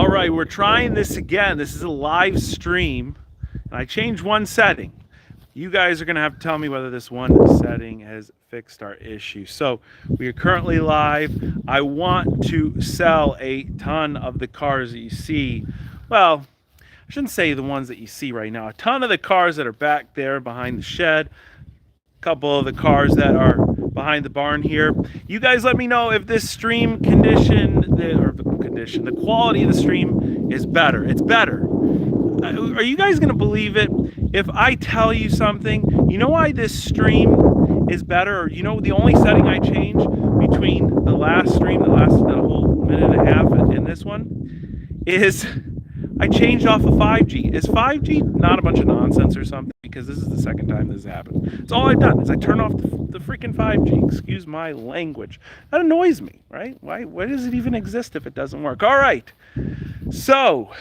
All right, we're trying this again. This is a live stream, and I changed one setting. You guys are going to have to tell me whether this one setting has fixed our issue. So we are currently live. I want to sell a ton of the cars that you see. Well, I shouldn't say the ones that you see right now. A ton of the cars that are back there behind the shed. A couple of the cars that are behind the barn here. You guys let me know if this stream the quality of the stream is better. It's better. Are you guys gonna believe it if I tell you something? You know why this stream is better? Or you know the only setting I changed between the last stream that lasted a whole minute and a half and this one is I changed off of 5G. Is 5G not a bunch of nonsense or something? Because this is the second time this has happened. It's all I've done is I turn off the freaking 5G. Excuse my language. That annoys me, right? Why does it even exist if it doesn't work? All right. So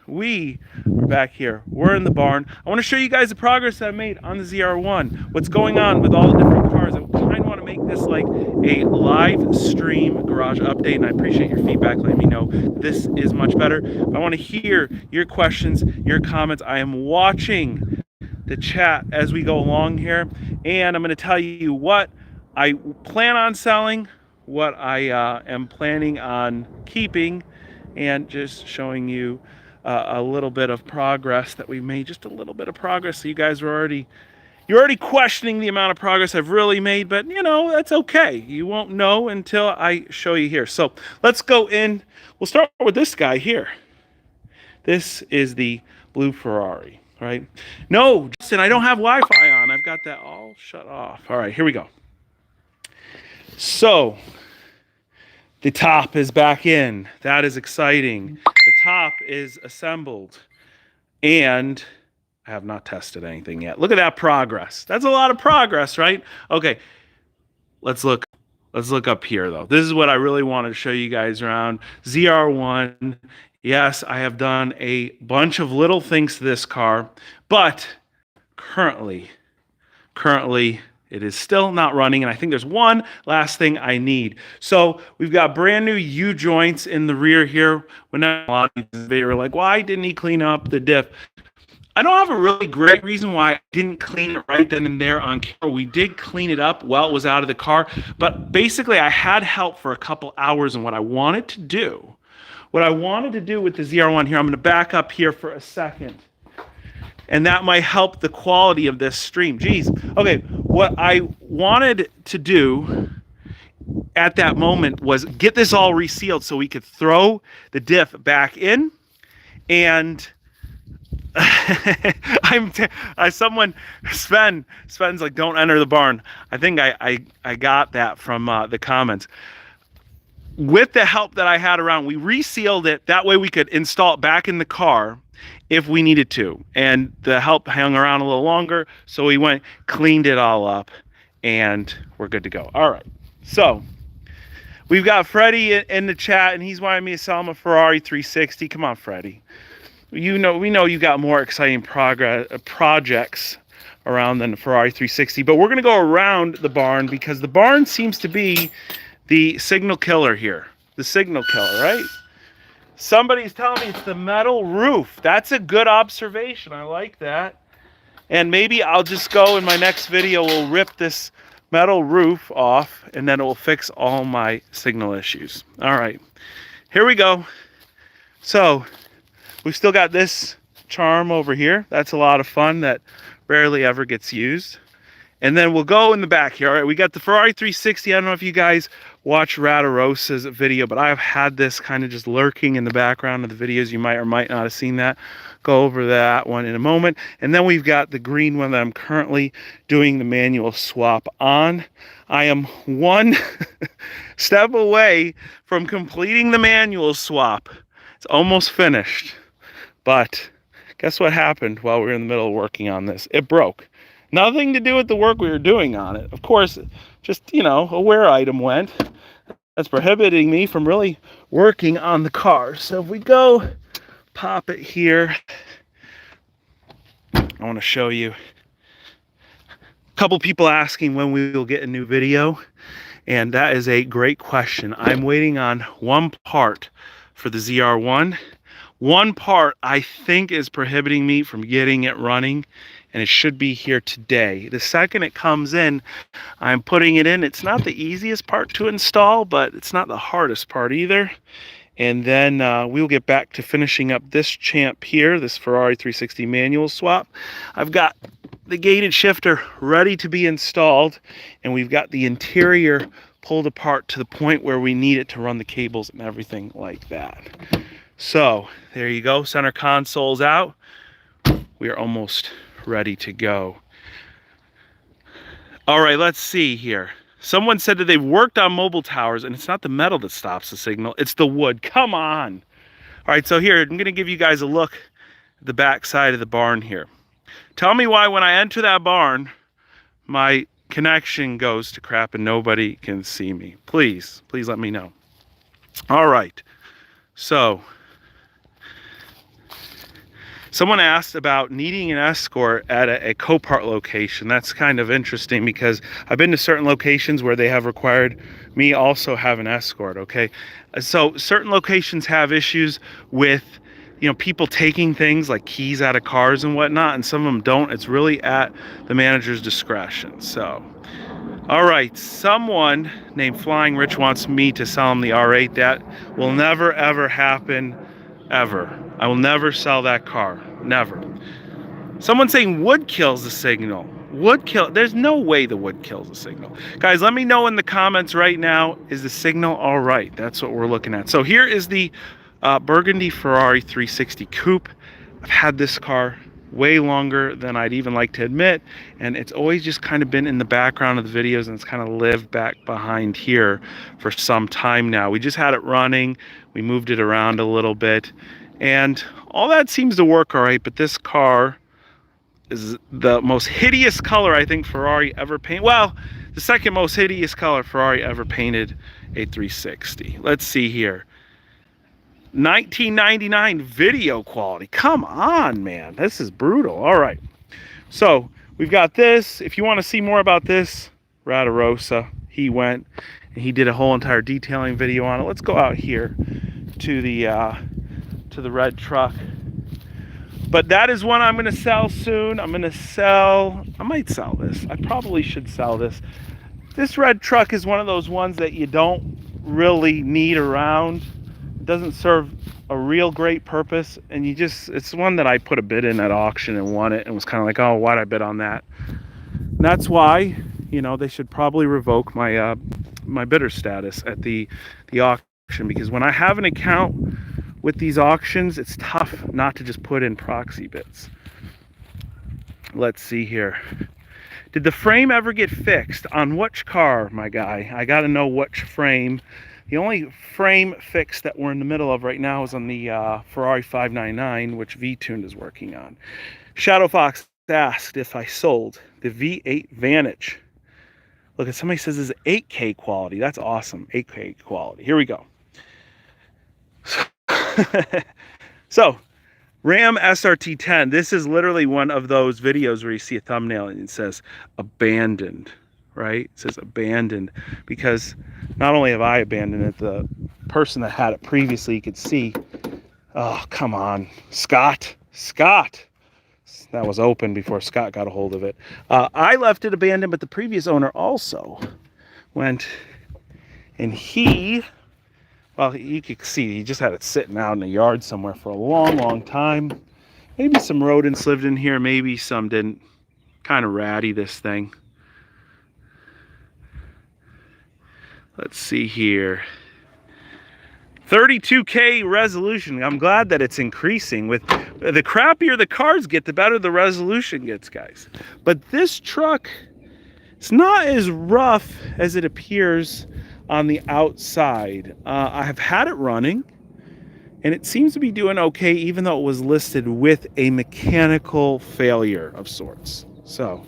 we are back here. We're in the barn. I want to show you guys the progress that I made on the ZR1. What's going on with all the different cars. I kind of want to make this like a live stream garage update, and I appreciate your feedback. Let me know this is much better. I want to hear your questions, your comments. I am watching the chat as we go along here, and I'm going to tell you what I plan on selling, what I am planning on keeping, and just showing you a little bit of progress that we made, just a little bit of progress. So you guys are you're already questioning the amount of progress I've really made, but you know, that's okay. You won't know until I show you here. So let's go in. We'll start with this guy here. This is the blue Ferrari, right? No, Justin, I don't have Wi-Fi on. I've got that all shut off. All right, here we go. So the top is back in. That is exciting. The top is assembled, and I have not tested anything yet. Look at that progress. That's a lot of progress, right? Okay, let's look up here, though. This is what I really wanted to show you guys around. ZR1, yes, I have done a bunch of little things to this car, but currently, it is still not running, and I think there's one last thing I need. So we've got brand new U-joints in the rear here. When a lot of people are like, why didn't he clean up the diff? I don't have a really great reason why I didn't clean it right then and there on camera. We did clean it up while it was out of the car, but basically I had help for a couple hours, and what I wanted to do with the ZR1 here, I'm going to back up here for a second, and that might help the quality of this stream. Geez. Okay, what I wanted to do at that moment was get this all resealed so we could throw the diff back in, and Sven's like, don't enter the barn. I think I got that from the comments. With the help that I had around, we resealed it. That way we could install it back in the car if we needed to. And the help hung around a little longer, so we went, cleaned it all up, and we're good to go. All right, so we've got Freddie in the chat, and he's wanting me to sell him a Ferrari 360. Come on, Freddie. We know you got more exciting projects around than the Ferrari 360, but we're going to go around the barn because the barn seems to be the signal killer here. The signal killer, right? Somebody's telling me it's the metal roof. That's a good observation. I like that. And maybe I'll just go in my next video, we'll rip this metal roof off, and then it will fix all my signal issues. All right, here we go. So we've still got this charm over here. That's a lot of fun that rarely ever gets used. And then we'll go in the back here. All right, we got the Ferrari 360. I don't know if you guys watch Radarosa's video, but I've had this kind of just lurking in the background of the videos. You might or might not have seen that. Go over that one in a moment. And then we've got the green one that I'm currently doing the manual swap on. I am one step away from completing the manual swap. It's almost finished. But guess what happened while we were in the middle of working on this? It broke. Nothing to do with the work we were doing on it. Of course, just, you know, a wear item went. That's prohibiting me from really working on the car. So if we go pop it here, I want to show you. A couple people asking when we will get a new video, and that is a great question. I'm waiting on one part for the ZR1, One part I think is prohibiting me from getting it running, and it should be here today. The second it comes in, I'm putting it in. It's not the easiest part to install, but it's not the hardest part either. And then we'll get back to finishing up this champ here, this Ferrari 360 manual swap. I've got the gated shifter ready to be installed, and we've got the interior pulled apart to the point where we need it to run the cables and everything like that. So there you go, center console's out. We are almost ready to go. All right, let's see here. Someone said that they've worked on mobile towers, and it's not the metal that stops the signal, it's the wood. Come on. All right, so here, I'm gonna give you guys a look at the back side of the barn here. Tell me why when I enter that barn, my connection goes to crap and nobody can see me. Please let me know. All right, so someone asked about needing an escort at a Copart location. That's kind of interesting because I've been to certain locations where they have required me also have an escort, okay? So certain locations have issues with, you know, people taking things like keys out of cars and whatnot, and some of them don't. It's really at the manager's discretion. So, all right, someone named Flying Rich wants me to sell him the R8. That will never, ever happen, ever. I will never sell that car, never. Someone saying wood kills the signal. There's no way the wood kills the signal. Guys, let me know in the comments right now, is the signal all right? That's what we're looking at. So here is the Burgundy Ferrari 360 Coupe. I've had this car way longer than I'd even like to admit, and it's always just kind of been in the background of the videos, and it's kind of lived back behind here for some time now. We just had it running, we moved it around a little bit, and all that seems to work all right, but this car is the most hideous color I think Ferrari ever painted. Well, the second most hideous color Ferrari ever painted a 360. Let's see here. 1999 video quality. Come on, man. This is brutal. All right. So we've got this. If you want to see more about this, Radarosa, he went and he did a whole entire detailing video on it. Let's go out here to the red truck. But that is one I'm going to sell soon. I might sell this. I probably should sell this. This red truck is one of those ones that you don't really need around. It doesn't serve a real great purpose. And it's one that I put a bid in at auction and won it and was kind of like, oh, why'd I bid on that? And that's why, you know, they should probably revoke my my bidder status at the auction, because when I have an account with these auctions, it's tough not to just put in proxy bids. Let's see here. Did the frame ever get fixed? On which car, my guy? I got to know which frame. The only frame fix that we're in the middle of right now is on the Ferrari 599, which V-Tuned is working on. Shadow Fox asked if I sold the V8 Vantage. Look, somebody says this is 8K quality. That's awesome, 8K quality. Here we go. So, Ram SRT10, this is literally one of those videos where you see a thumbnail and it says abandoned, right? It says abandoned because not only have I abandoned it, the person that had it previously, you could see, oh, come on, Scott, that was open before Scott got a hold of it. I left it abandoned, but the previous owner also went and well, you could see he just had it sitting out in the yard somewhere for a long time. Maybe some rodents lived in here, maybe some didn't. Kind of ratty, this thing. Let's see here. 32K resolution. I'm glad that it's increasing. With the crappier the cars get, the better the resolution gets, guys. But this truck, it's not as rough as it appears on the outside. I have had it running and it seems to be doing okay, even though it was listed with a mechanical failure of sorts. So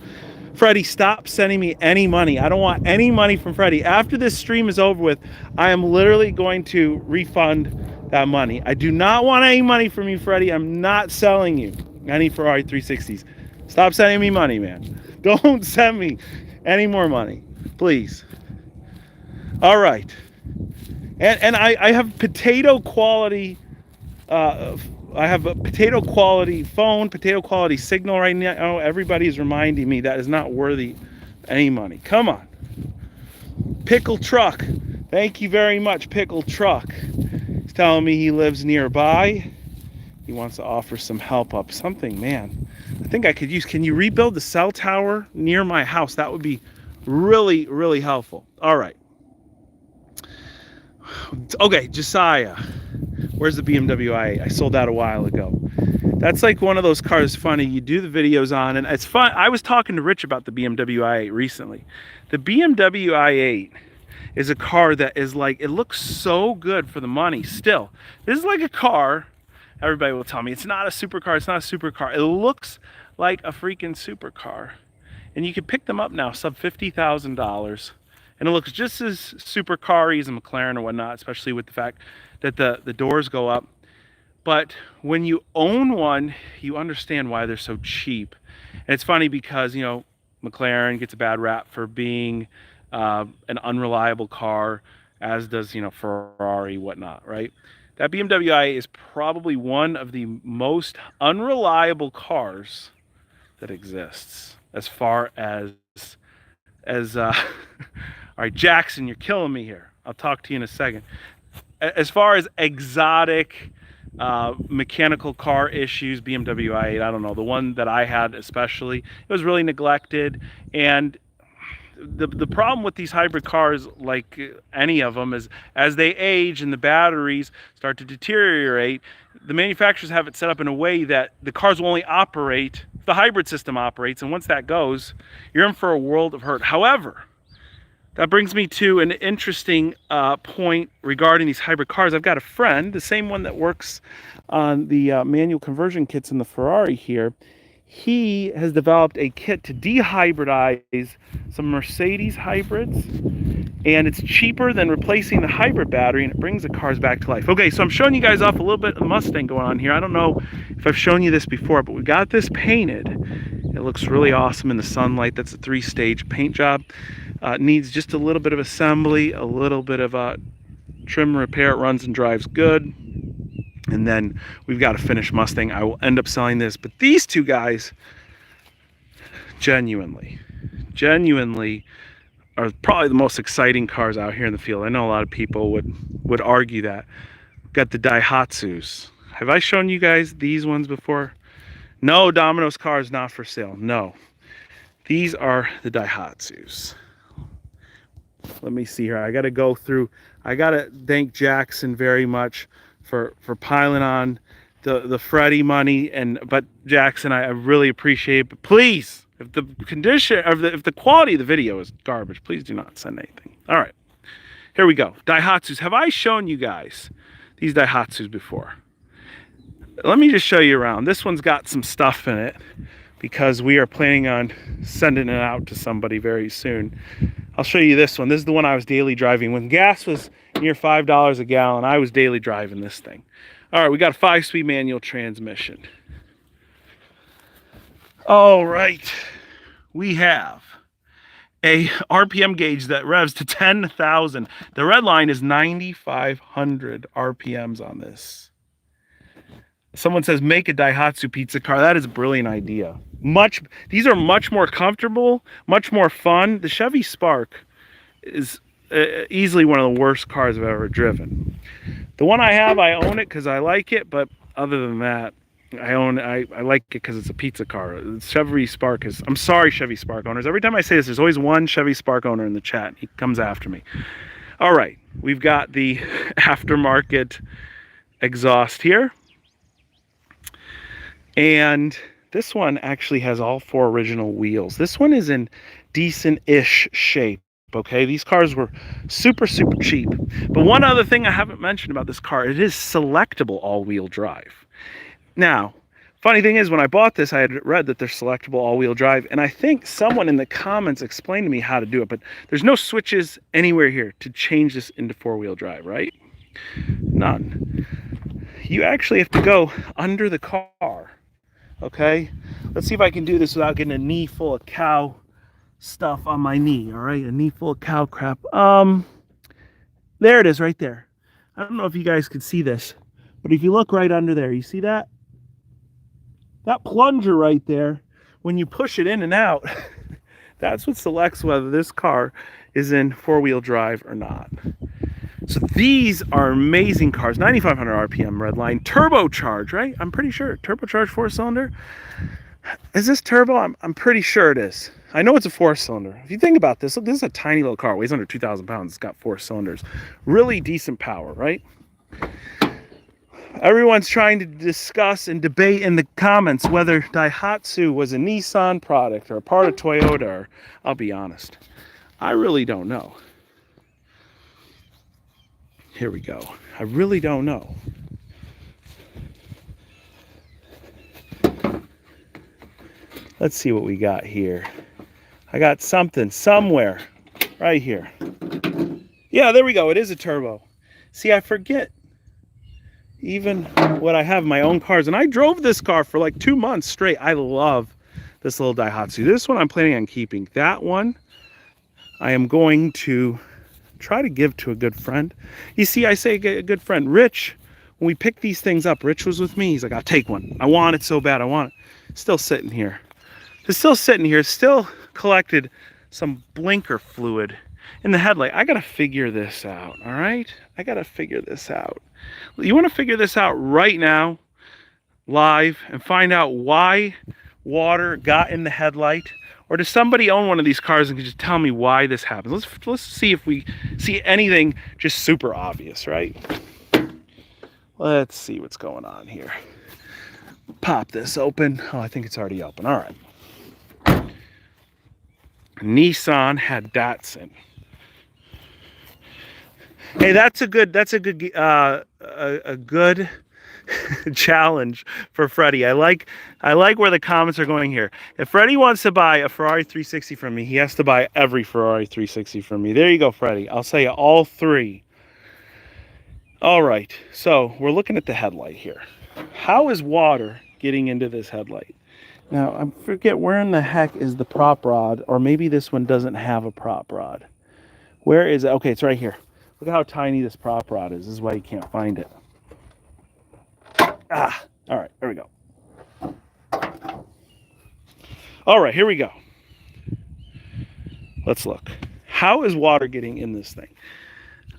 Freddie, stop sending me any money. I don't want any money from Freddie. After this stream is over with, I am literally going to refund that money. I do not want any money from you, Freddie. I'm not selling you any Ferrari 360s. Stop sending me money, man. Don't send me any more money, please. All right, and I have potato quality I have a potato quality phone, potato quality signal right now. Everybody's reminding me that is not worthy any money. Come on. Pickle Truck. Thank you very much, Pickle Truck. He's telling me he lives nearby. He wants to offer some help up something, man. I think I could use, can you rebuild the cell tower near my house? That would be really, really helpful. All right. Okay, Josiah. Where's the BMW i8? I sold that a while ago. That's like one of those cars, funny, you do the videos on, and it's fun. I was talking to Rich about the BMW i8 recently. The BMW i8 is a car that is like, it looks so good for the money still. This is like a car, everybody will tell me, it's not a supercar, it's not a supercar. It looks like a freaking supercar. And you can pick them up now, sub $50,000. And it looks just as supercar-y as a McLaren or whatnot, especially with the fact that the doors go up. But when you own one, you understand why they're so cheap. And it's funny because, you know, McLaren gets a bad rap for being an unreliable car, as does, you know, Ferrari, whatnot, right? That BMW i8 is probably one of the most unreliable cars that exists, as far as all right, Jackson, you're killing me here. I'll talk to you in a second. As far as exotic mechanical car issues, BMW i8, I don't know, the one that I had especially, it was really neglected. And the problem with these hybrid cars, like any of them, is as they age and the batteries start to deteriorate, the manufacturers have it set up in a way that the cars will only operate if the hybrid system operates, and once that goes, you're in for a world of hurt. However, that brings me to an interesting point regarding these hybrid cars. I've got a friend, the same one that works on the manual conversion kits in the Ferrari here. He has developed a kit to dehybridize some Mercedes hybrids, and it's cheaper than replacing the hybrid battery, and it brings the cars back to life. Okay, so I'm showing you guys off a little bit of the Mustang going on here. I don't know if I've shown you this before, but we got this painted. It looks really awesome in the sunlight. That's a 3-stage paint job. Needs just a little bit of assembly, a little bit of trim repair. It runs and drives good. And then we've got a finished Mustang. I will end up selling this. But these two guys, genuinely are probably the most exciting cars out here in the field. I know a lot of people would argue that. Got the Daihatsus. Have I shown you guys these ones before? No, Domino's car is not for sale. No. These are the Daihatsus. Let me see here. I got to go through. I got to thank Jackson very much for piling on the Freddie money. But Jackson, I really appreciate it. But please, if the condition of if the quality of the video is garbage, please do not send anything. All right, here we go. Daihatsus. Have I shown you guys these Daihatsus before? Let me just show you around. This one's got some stuff in it because we are planning on sending it out to somebody very soon. I'll show you this one. This is the one I was daily driving. When gas was near $5 a gallon, I was daily driving this thing. All right, we got a 5-speed manual transmission. All right, we have a RPM gauge that revs to 10,000. The red line is 9,500 RPMs on this. Someone says, make a Daihatsu pizza car. That is a brilliant idea. These are much more comfortable, much more fun. The Chevy Spark is easily one of the worst cars I've ever driven. The one I have, I own it because I like it, but other than that, I like it because it's a pizza car. The Chevy Spark is, I'm sorry, Chevy Spark owners. Every time I say this, there's always one Chevy Spark owner in the chat. He comes after me. All right, we've got the aftermarket exhaust here. And this one actually has all 4 original wheels. This one is in decent-ish shape, okay? These cars were super, super cheap. But one other thing I haven't mentioned about this car, it is selectable all-wheel drive. Now, funny thing is, when I bought this, I had read that they're selectable all-wheel drive, and I think someone in the comments explained to me how to do it, but there's no switches anywhere here to change this into 4-wheel drive, right? None. You actually have to go under the car. Okay, let's see if I can do this without getting a knee full of cow stuff on my knee. All right, a knee full of cow crap. There it is right there. I don't know if you guys can see this, But if you look right under there, you see that? That plunger right there, when you push it in and out, that's what selects whether this car is in four-wheel drive or not. So these are amazing cars. 9,500 RPM Redline, turbocharged, right? I'm pretty sure turbocharged four-cylinder. Is this turbo? I'm pretty sure it is. I know it's a four-cylinder. If you think about this, look, this is a tiny little car. It weighs under 2,000 pounds. It's got four cylinders. Really decent power, right? Everyone's trying to discuss and debate in the comments whether Daihatsu was a Nissan product or a part of Toyota. Or, I'll be honest, I really don't know. Here we go. I really don't know. Let's see what we got here. I got something somewhere right here. Yeah, there we go. It is a turbo. See, I forget even what I have in my own cars. And I drove this car for like 2 months straight. I love this little Daihatsu. This one I'm planning on keeping. That one I am going to try to give to a good friend. You see, I say a good friend. Rich, when we picked these things up, Rich was with me. He's like, I'll take one. I want it so bad. I want it. Still sitting here. It's still sitting here. Still collected some blinker fluid in the headlight. I got to figure this out, all right? I got to figure this out. You want to figure this out right now, live, and find out why water got in the headlight? Or does somebody own one of these cars and can just tell me why this happens? Let's see if we see anything just super obvious, right? Let's see what's going on here. Pop this open. Oh, I think it's already open. All right. Nissan had Datsun. Hey, that's a good challenge for Freddie. I like where the comments are going here. If Freddie wants to buy a Ferrari 360 from me, he has to buy every Ferrari 360 from me. There you go, Freddie. I'll say all three. All right, so we're looking at the headlight here. How is water getting into this headlight? Now, I forget where in the heck is the prop rod, or maybe this one doesn't have a prop rod. Where is it? Okay, it's right here. Look at how tiny this prop rod is. This is why you can't find it. Ah, all right, there we go. All right, here we go. Let's look. How is water getting in this thing?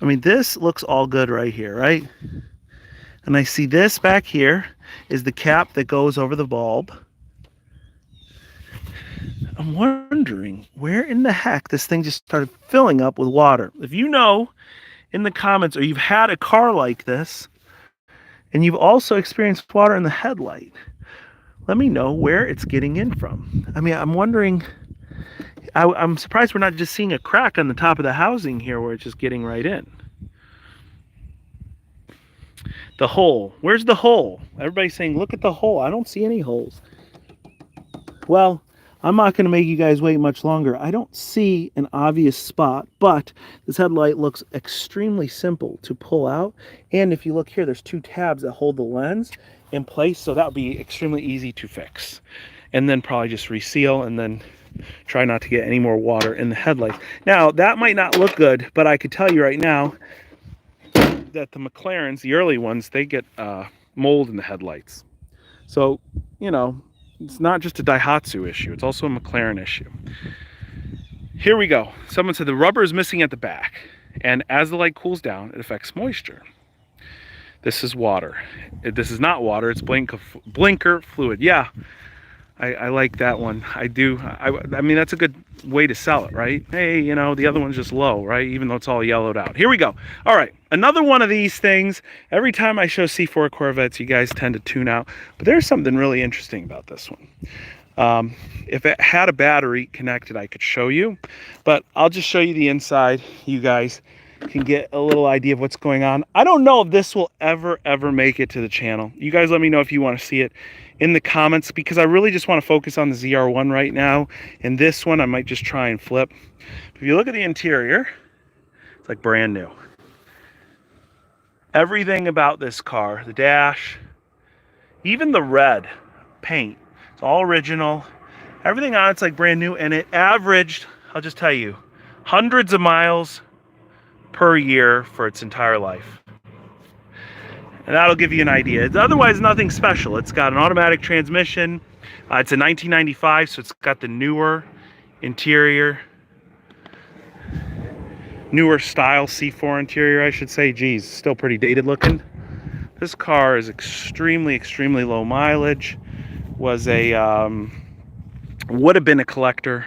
I mean, this looks all good right here, right? And I see this back here is the cap that goes over the bulb. I'm wondering where in the heck this thing just started filling up with water. If you know in the comments, or you've had a car like this, and you've also experienced water in the headlight, let me know where it's getting in from. I mean, I'm wondering, I'm surprised we're not just seeing a crack on the top of the housing here where it's just getting right in. The hole. Where's the hole? Everybody's saying, look at the hole. I don't see any holes. Well, I'm not going to make you guys wait much longer. I don't see an obvious spot, but this headlight looks extremely simple to pull out. And if you look here, there's two tabs that hold the lens in place, so that would be extremely easy to fix. And then probably just reseal and then try not to get any more water in the headlights. Now, that might not look good, but I could tell you right now that the McLarens, the early ones, they get mold in the headlights. So, you know, it's not just a Daihatsu issue, it's also a McLaren issue. Here we go. Someone said the rubber is missing at the back, and as the light cools down, it affects moisture. This is water. This is not water, it's blinker fluid. Yeah, I like that one. I do. I mean, that's a good way to sell it, right? Hey, you know, the other one's just low, right? Even though it's all yellowed out. Here we go. All right, another one of these things. Every time I show C4 Corvettes, you guys tend to tune out. But there's something really interesting about this one. If it had a battery connected, I could show you. But I'll just show you the inside. You guys can get a little idea of what's going on. I don't know if this will ever make it to the channel. You guys let me know if you want to see it in the comments, because I really just want to focus on the ZR1 right now. And this one I might just try and flip. If you look at the interior, it's like brand new. Everything about this car, the dash, even the red paint, it's all original. Everything on it's like brand new, and it averaged, I'll just tell you, hundreds of miles per year for its entire life. And that'll give you an idea. It's otherwise nothing special. It's got an automatic transmission. It's a 1995, so it's got the newer interior, newer style C4 interior, I should say. Geez, still pretty dated looking. This car is extremely, extremely low mileage. Was a, would have been a collector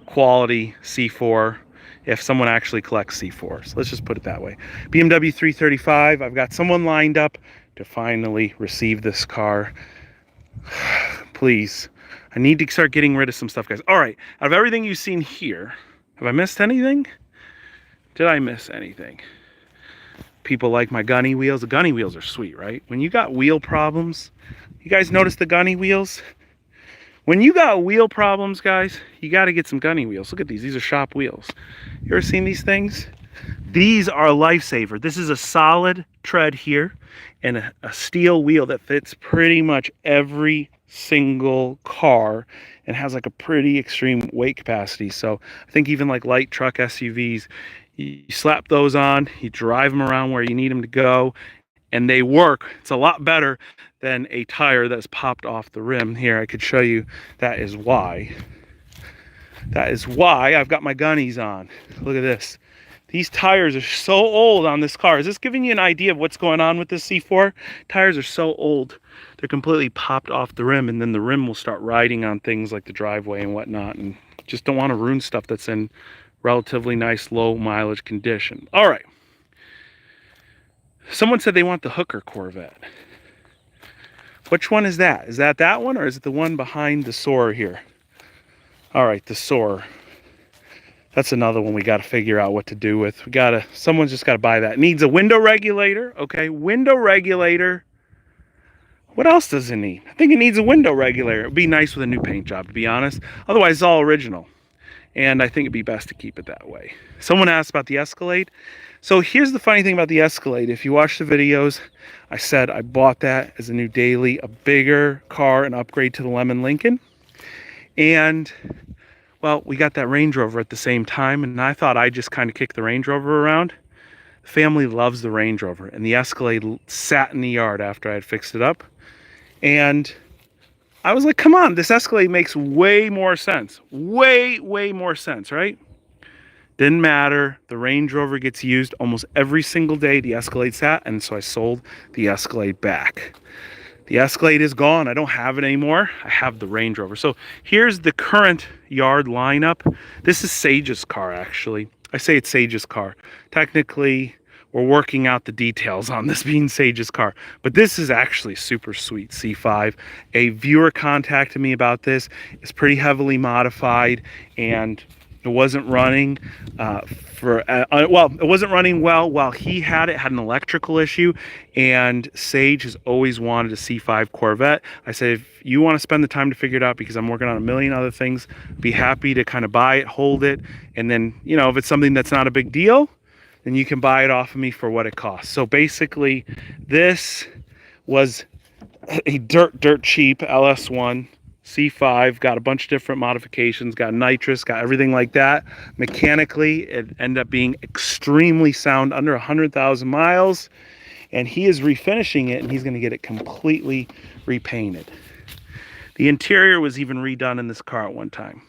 quality C4 if someone actually collects C4s. Let's just put it that way. BMW 335, I've got someone lined up to finally receive this car. Please, I need to start getting rid of some stuff, guys. All right, out of everything you've seen here, have I missed anything? Did I miss anything? People like my gunny wheels. The gunny wheels are sweet, right? When you got wheel problems, you guys notice the gunny wheels? When you got wheel problems, guys, you got to get some gunny wheels. Look at these. These are shop wheels. You ever seen these things? These are a lifesaver. This is a solid tread here and a steel wheel that fits pretty much every single car and has like a pretty extreme weight capacity. So I think even like light truck SUVs, you slap those on, you drive them around where you need them to go, and they work. It's a lot better than a tire that's popped off the rim. Here, I could show you that is why. That is why I've got my gunnies on. Look at this. These tires are so old on this car. Is this giving you an idea of what's going on with this C4? Tires are so old. They're completely popped off the rim, and then the rim will start riding on things like the driveway and whatnot, and just don't want to ruin stuff that's in relatively nice low mileage condition. All right. Someone said they want the Hooker Corvette. Which one is that? Is that one, or is it the one behind the Soarer here? All right, the Soarer. That's another one we got to figure out what to do with. Someone's just got to buy that. It needs a window regulator. Okay, window regulator. What else does it need? I think it needs a window regulator. It'd be nice with a new paint job, to be honest. Otherwise, it's all original. And I think it'd be best to keep it that way. Someone asked about the Escalade. So here's the funny thing about the Escalade. If you watch the videos, I said I bought that as a new daily, a bigger car, an upgrade to the Lemon Lincoln. And, well, we got that Range Rover at the same time, and I thought I'd just kind of kick the Range Rover around. The family loves the Range Rover, and the Escalade sat in the yard after I had fixed it up. And I was like, come on, this Escalade makes way more sense. Way, way more sense, right? Didn't matter. The Range Rover gets used almost every single day the Escalade sat, and so I sold the Escalade back. The Escalade is gone. I don't have it anymore. I have the Range Rover. So here's the current yard lineup. This is Sage's car, actually. I say it's Sage's car. Technically, we're working out the details on this being Sage's car, but this is actually super sweet C5. A viewer contacted me about this. It's pretty heavily modified, and it wasn't running it wasn't running well while he had it. Had an electrical issue, and Sage has always wanted a C5 Corvette. I said, if you want to spend the time to figure it out, because I'm working on a million other things, be happy to kind of buy it, hold it, and then, you know, if it's something that's not a big deal, then you can buy it off of me for what it costs. So basically, this was a dirt cheap LS1 C5, got a bunch of different modifications, got nitrous, got everything like that. Mechanically, it ended up being extremely sound, under 100,000 miles, and he is refinishing it, and he's going to get it completely repainted. The interior was even redone in this car at one time.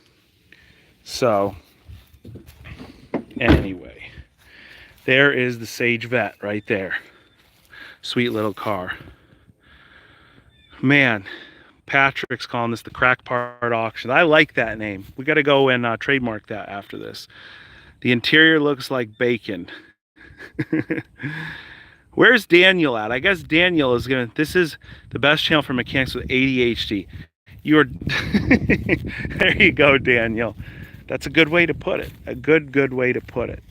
So, anyway, there is the Sage Vet right there. Sweet little car. Man, Patrick's calling this the Crack Part Auction. I like that name. We got to go and trademark that after this. The interior looks like bacon. Where's Daniel at? I guess Daniel is gonna. This is the best channel for mechanics with ADHD. You are. There you go, Daniel. That's a good way to put it. A good way to put it.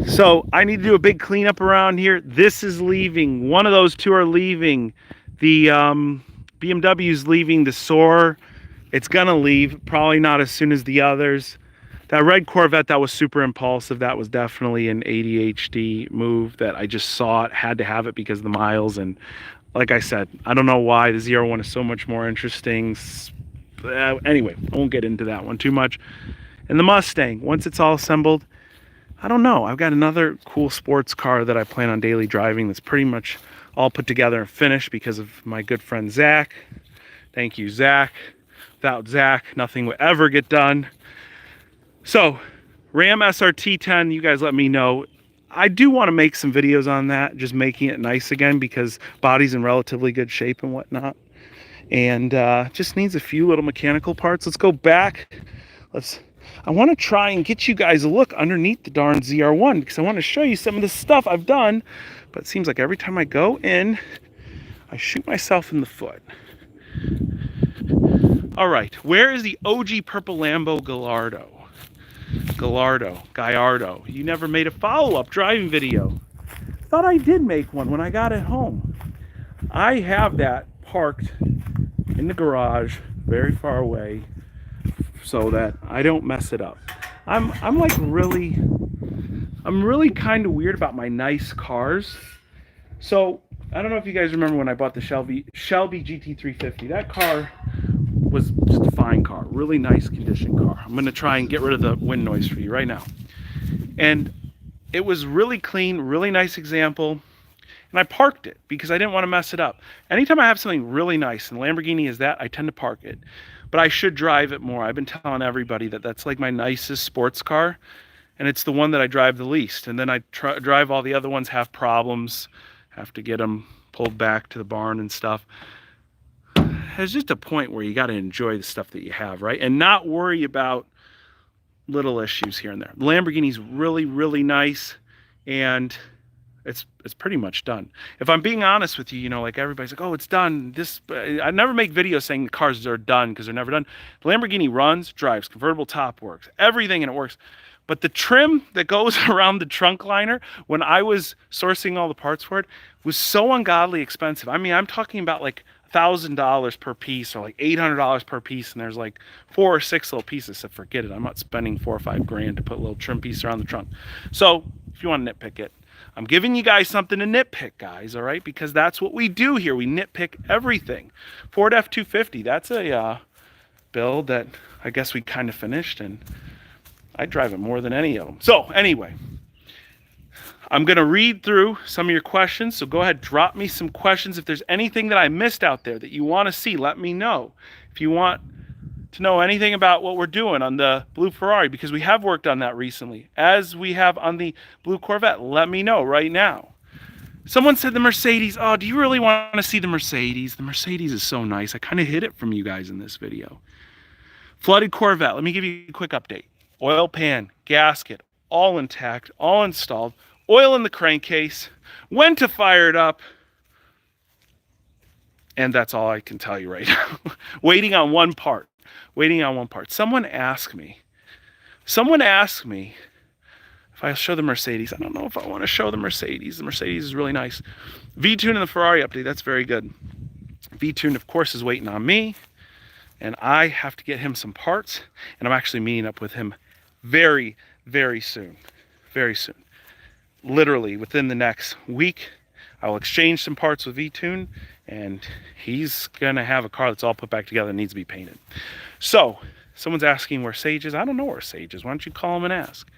So I need to do a big cleanup around here. This is leaving. One of those two are leaving. The BMW's leaving. The Soarer, it's gonna leave, probably not as soon as the others. That red Corvette, that was super impulsive. That was definitely an ADHD move that I just saw it, had to have it because of the miles. And like I said, I don't know why the ZR1 is so much more interesting. Anyway, I won't get into that one too much. And the Mustang, once it's all assembled, I don't know. I've got another cool sports car that I plan on daily driving that's pretty much all put together and finished because of my good friend Zach. Thank you, Zach. Without Zach, nothing would ever get done. So, Ram SRT10, you guys let me know. I do want to make some videos on that, just making it nice again because body's in relatively good shape and whatnot. And just needs a few little mechanical parts. Let's go back. I want to try and get you guys a look underneath the darn ZR1 because I want to show you some of the stuff I've done. But it seems like every time I go in, I shoot myself in the foot. All right, where is the OG purple Lambo Gallardo? You never made a follow-up driving video. Thought I did make one when I got it home. I have that parked in the garage very far away so that I don't mess it up. I'm really kind of weird about my nice cars. So I don't know if you guys remember when I bought the Shelby GT350. That car was just a fine car, really nice condition car. I'm gonna try and get rid of the wind noise for you right now. And it was really clean, really nice example. And I parked it because I didn't want to mess it up. Anytime I have something really nice, and Lamborghini is that, I tend to park it. But I should drive it more. I've been telling everybody that that's like my nicest sports car. And it's the one that I drive the least. And then I drive all the other ones, have problems, have to get them pulled back to the barn and stuff. There's just a point where you got to enjoy the stuff that you have, right? And not worry about little issues here and there. The Lamborghini's really, really nice, and it's pretty much done. If I'm being honest with you, you know, like everybody's like, oh, it's done. I never make videos saying the cars are done because they're never done. The Lamborghini runs, drives, convertible top works, everything, and it works. But the trim that goes around the trunk liner, when I was sourcing all the parts for it, was so ungodly expensive. I mean, I'm talking about like $1,000 per piece or like $800 per piece, and there's like 4 or 6 little pieces. So forget it. I'm not spending $4 or $5 grand to put a little trim piece around the trunk. So if you want to nitpick it, I'm giving you guys something to nitpick, guys, all right? Because that's what we do here. We nitpick everything. Ford F-250, that's a build that I guess we kind of finished, and I drive it more than any of them. So anyway, I'm going to read through some of your questions. So go ahead, drop me some questions. If there's anything that I missed out there that you want to see, let me know. If you want to know anything about what we're doing on the blue Ferrari, because we have worked on that recently, as we have on the blue Corvette, let me know right now. Someone said the Mercedes. Oh, do you really want to see the Mercedes? The Mercedes is so nice. I kind of hid it from you guys in this video. Flooded Corvette. Let me give you a quick update. Oil pan, gasket, all intact, all installed. Oil in the crankcase. When to fire it up. And that's all I can tell you right now. Waiting on one part. Someone asked me if I show the Mercedes. I don't know if I want to show the Mercedes. The Mercedes is really nice. V-Tune and the Ferrari update, that's very good. V-Tune, of course, is waiting on me, and I have to get him some parts, and I'm actually meeting up with him very, very soon. Very soon. Literally, within the next week, I will exchange some parts with V-Tune, and he's going to have a car that's all put back together and needs to be painted. So, someone's asking where Sage is. I don't know where Sage is. Why don't you call him and ask?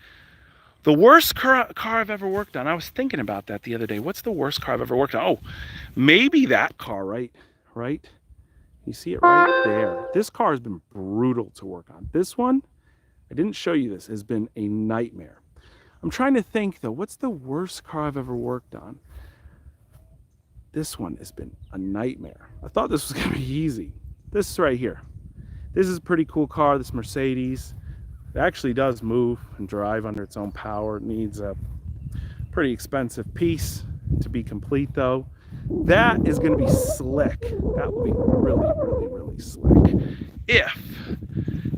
The worst car I've ever worked on. I was thinking about that the other day. What's the worst car I've ever worked on? Oh, maybe that car, right? You see it right there. This car has been brutal to work on. This one, I didn't show you this, has been a nightmare. I'm trying to think, though, what's the worst car I've ever worked on? This one has been a nightmare. I thought this was going to be easy. This is right here. This is a pretty cool car, this Mercedes. It actually does move and drive under its own power. It needs a pretty expensive piece to be complete, though. That is going to be slick. That will be really, really, really slick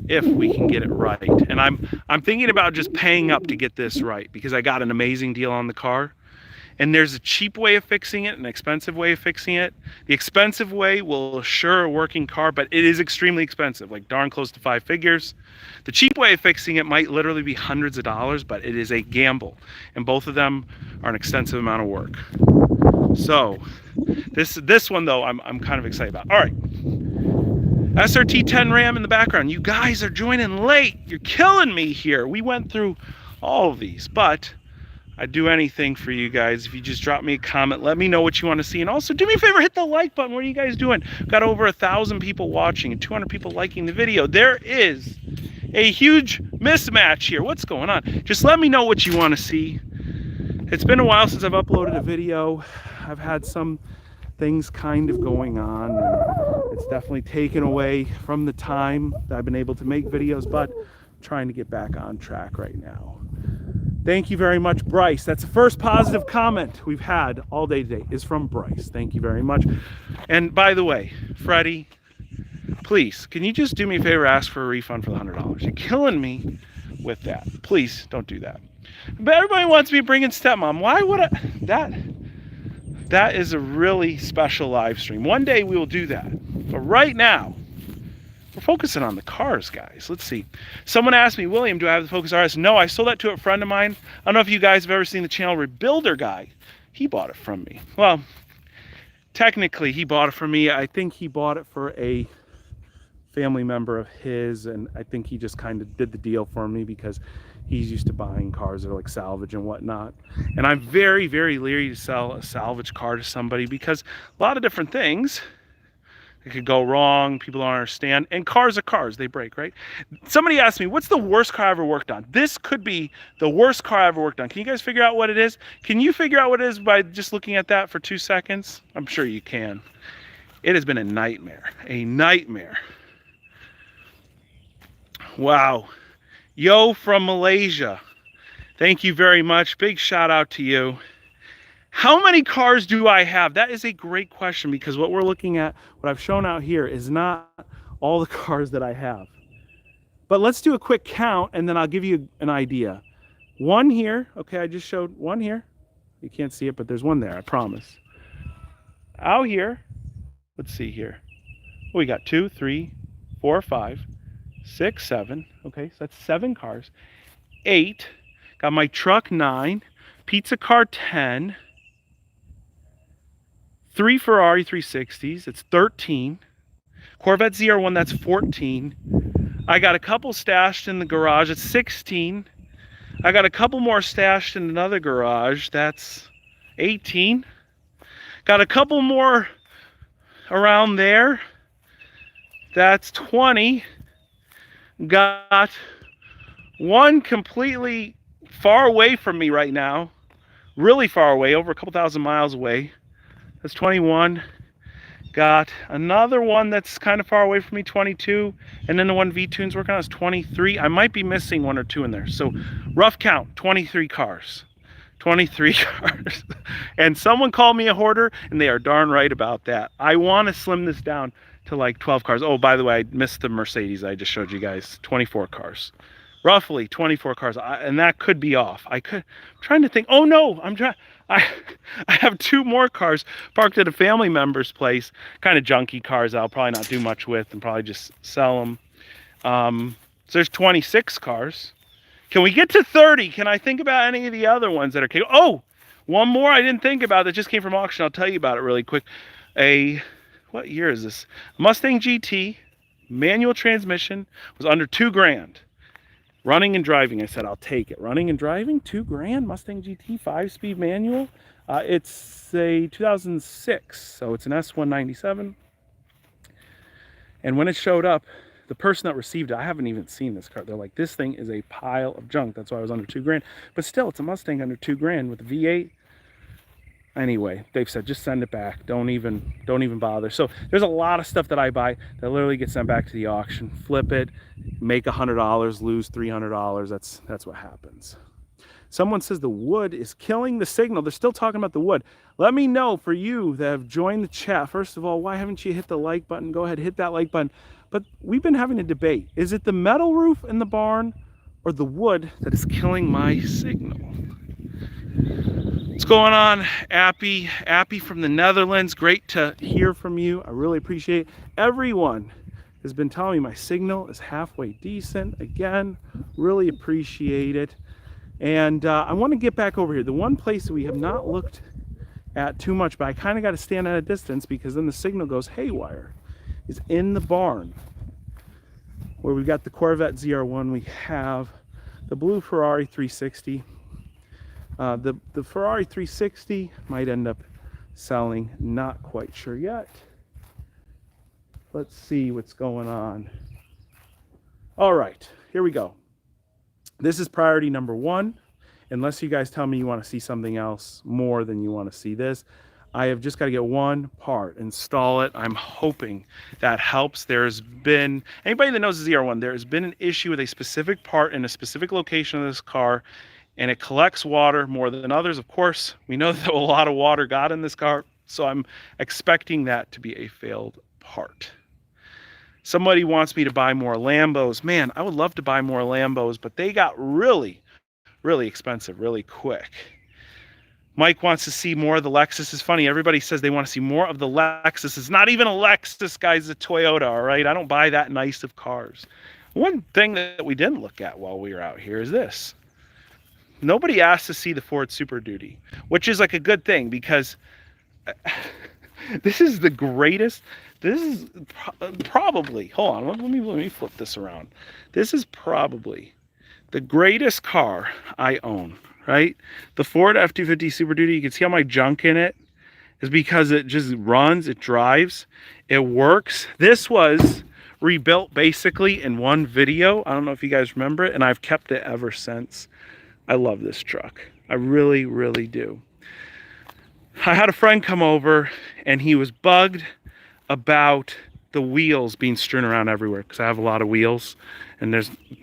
if we can get it right. And I'm thinking about just paying up to get this right because I got an amazing deal on the car. And there's a cheap way of fixing it, an expensive way of fixing it. The expensive way will assure a working car, but it is extremely expensive, like darn close to 5 figures. The cheap way of fixing it might literally be hundreds of dollars, but it is a gamble. And both of them are an extensive amount of work. So this one, though, I'm kind of excited about. All right. SRT10 Ram in the background. You guys are joining late. You're killing me here. We went through all of these, but I'd do anything for you guys. If you just drop me a comment, let me know what you want to see. And also do me a favor, hit the like button. What are you guys doing? Got over 1,000 people watching and 200 people liking the video. There is a huge mismatch here. What's going on? Just let me know what you want to see. It's been a while since I've uploaded a video. I've had some things kind of going on, and it's definitely taken away from the time that I've been able to make videos, but I'm trying to get back on track right now. Thank you very much, Bryce. That's the first positive comment we've had all day today is from Bryce. Thank you very much. And by the way, Freddie, please, can you just do me a favor, ask for a refund for the $100? You're killing me with that. Please don't do that. But everybody wants me to bring in stepmom. Why would I? That is a really special live stream. One day we will do that. But right now, we're focusing on the cars, guys. Let's see. Someone asked me, William, do I have the Focus RS? No, I sold that to a friend of mine. I don't know if you guys have ever seen the channel Rebuilder Guy. He bought it from me. Well, technically, he bought it from me. I think he bought it for a family member of his, and I think he just kind of did the deal for me because he's used to buying cars that are like salvage and whatnot. And I'm very, very leery to sell a salvage car to somebody because a lot of different things. It could go wrong, people don't understand, and cars are cars, they break, right? Somebody asked me, what's the worst car I ever worked on? This could be the worst car I ever worked on. Can you guys figure out what it is? Can you figure out what it is by just looking at that for 2 seconds? I'm sure you can. It has been a nightmare, a nightmare. Wow. Yo from Malaysia, thank you very much. Big shout out to you. How many cars do I have? That is a great question because what we're looking at, what I've shown out here is not all the cars that I have. But let's do a quick count and then I'll give you an idea. One here, okay, I just showed one here. You can't see it, but there's one there, I promise. Out here, let's see here. Oh, we got 2, 3, 4, 5, 6, 7. Okay, so that's 7 cars. 8, got my truck 9, pizza car 10, 3 Ferrari 360s, it's 13. Corvette ZR1, that's 14. I got a couple stashed in the garage, it's 16. I got a couple more stashed in another garage, that's 18. Got a couple more around there, that's 20. Got one completely far away from me right now, really far away, over a couple thousand miles away. That's 21. Got another one that's kind of far away from me, 22. And then the one V-Tune's working on is 23. I might be missing 1 or 2 in there. So rough count, 23 cars. 23 cars. And someone called me a hoarder, and they are darn right about that. I want to slim this down to like 12 cars. Oh, by the way, I missed the Mercedes I just showed you guys. 24 cars. Roughly 24 cars. And that could be off. I'm trying to think. Oh, no. I have 2 more cars parked at a family member's place. Kind of junky cars I'll probably not do much with and probably just sell them. So there's 26 cars. Can we get to 30? Can I think about any of the other ones that are capable? Oh, one more I didn't think about that just came from auction. I'll tell you about it really quick. What year is this? Mustang GT, manual transmission, was under $2,000. Running and driving, I said, I'll take it. Running and driving, $2,000, Mustang GT, 5-speed manual. It's a 2006, so it's an S197. And when it showed up, the person that received it, I haven't even seen this car. They're like, this thing is a pile of junk. That's why it was under $2,000. But still, it's a Mustang under $2,000 with a V8. Anyway, they've said just send it back. Don't even bother. So there's a lot of stuff that I buy that literally gets sent back to the auction. Flip it, make $100, lose $300. That's what happens. Someone says the wood is killing the signal. They're still talking about the wood. Let me know, for you that have joined the chat, first of all, why haven't you hit the like button? Go ahead, hit that like button. But we've been having a debate. Is it the metal roof in the barn or the wood that is killing my signal? What's going on, Appy? Appy from the Netherlands. Great to hear from you. I really appreciate it. Everyone has been telling me my signal is halfway decent. Again, really appreciate it. And I want to get back over here. The one place that we have not looked at too much, but I kind of got to stand at a distance because then the signal goes haywire, is in the barn where we've got the Corvette ZR1. We have the blue Ferrari 360. The Ferrari 360 might end up selling, not quite sure yet. Let's see what's going on. All right, here we go. This is priority number one. Unless you guys tell me you want to see something else more than you want to see this, I have just got to get one part, install it. I'm hoping that helps. There's been, anybody that knows the ZR1, there has been an issue with a specific part in a specific location of this car, and it collects water more than others. Of course, we know that a lot of water got in this car, so I'm expecting that to be a failed part. Somebody wants me to buy more Lambos. Man, I would love to buy more Lambos, but they got really expensive really quick. Mike wants to see more of the Lexus. It's funny, everybody says they want to see more of the Lexus. It's not even a Lexus, guys, it's a Toyota, all right? I don't buy that nice of cars. One thing that we didn't look at while we were out here is this. Nobody asked to see the Ford Super Duty, which is like a good thing, because this is the greatest. This is probably, hold on, let me flip this around. This is probably the greatest car I own, right? The Ford F-250 Super Duty, you can see how my junk in it is because it just runs, it drives, it works. This was rebuilt basically in one video. I don't know if you guys remember it, and I've kept it ever since. I love this truck. I really do. I had a friend come over and he was bugged about the wheels being strewn around everywhere, because I have a lot of wheels, and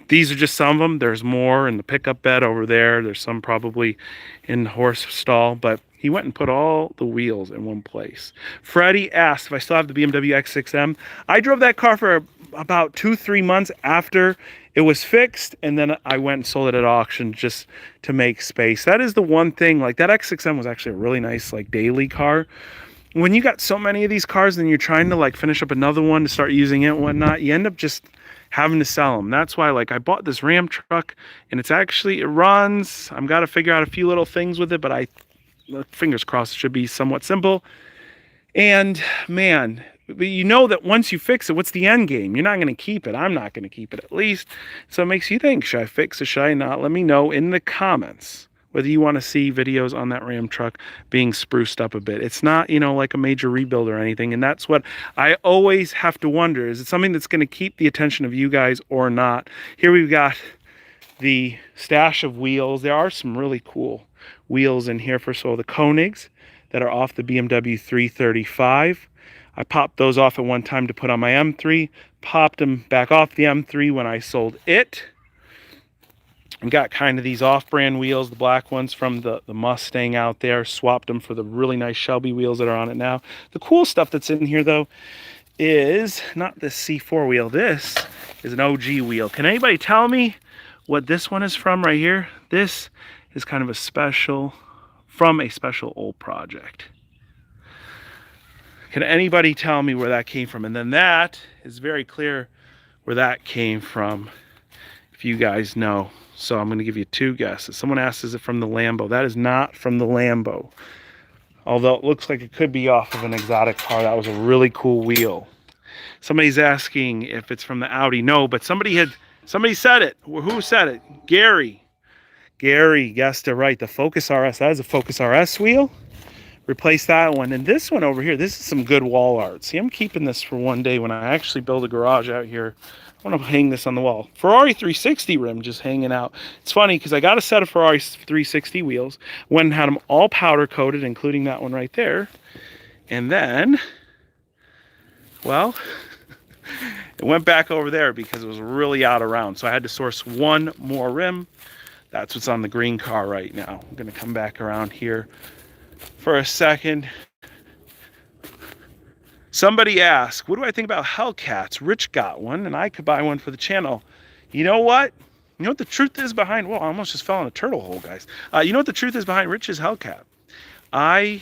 these are just some of them. There's more in the pickup bed over there. There's some probably in the horse stall, but he went and put all the wheels in one place. Freddie asked if I still have the BMW X6M. I drove that car for about 2-3 months after it was fixed, and then I went and sold it at auction just to make space. That is the one thing, like that X6M was actually a really nice like daily car. When you got so many of these cars and you're trying to like finish up another one to start using it and whatnot, you end up just having to sell them. That's why like I bought this Ram truck, and it runs. I've got to figure out a few little things with it, but fingers crossed, it should be somewhat simple. And man, you know that once you fix it, what's the end game? You're not going to keep it. I'm not going to keep it, at least. So it makes you think, should I fix it? Should I not? Let me know in the comments whether you want to see videos on that Ram truck being spruced up a bit. It's not, like a major rebuild or anything. And that's what I always have to wonder. Is it something that's going to keep the attention of you guys or not? Here we've got the stash of wheels. There are some really cool wheels in here. First of all, the Koenigs that are off the BMW 335. I popped those off at one time to put on my M3. Popped them back off the M3 when I sold it. I've got kind of these off-brand wheels, the black ones from the Mustang out there. Swapped them for the really nice Shelby wheels that are on it now. The cool stuff that's in here, though, is not this C4 wheel. This is an OG wheel. Can anybody tell me what this one is from right here? This is kind of from a special old project. Can anybody tell me where that came from? And then that is very clear where that came from, if you guys know. So I'm going to give you 2 guesses. Someone asked, is it from the Lambo? That is not from the Lambo. Although it looks like it could be off of an exotic car. That was a really cool wheel. Somebody's asking if it's from the Audi. No, but somebody said it. Who said it? Gary. Gary guessed it right. The Focus RS. That is a Focus RS wheel. Replace that one. And this one over here, this is some good wall art. See, I'm keeping this for one day when I actually build a garage out here. I want to hang this on the wall. Ferrari 360 rim just hanging out. It's funny because I got a set of Ferrari 360 wheels. Went and had them all powder coated, including that one right there. And then, well, it went back over there because it was really out of round. So I had to source one more rim. That's what's on the green car right now. I'm going to come back around here for a second. Somebody asked, what do I think about Hellcats? Rich got one, and I could buy one for the channel. You know what? You know what the truth is behind... Well, I almost just fell in a turtle hole, guys. You know what the truth is behind Rich's Hellcat? I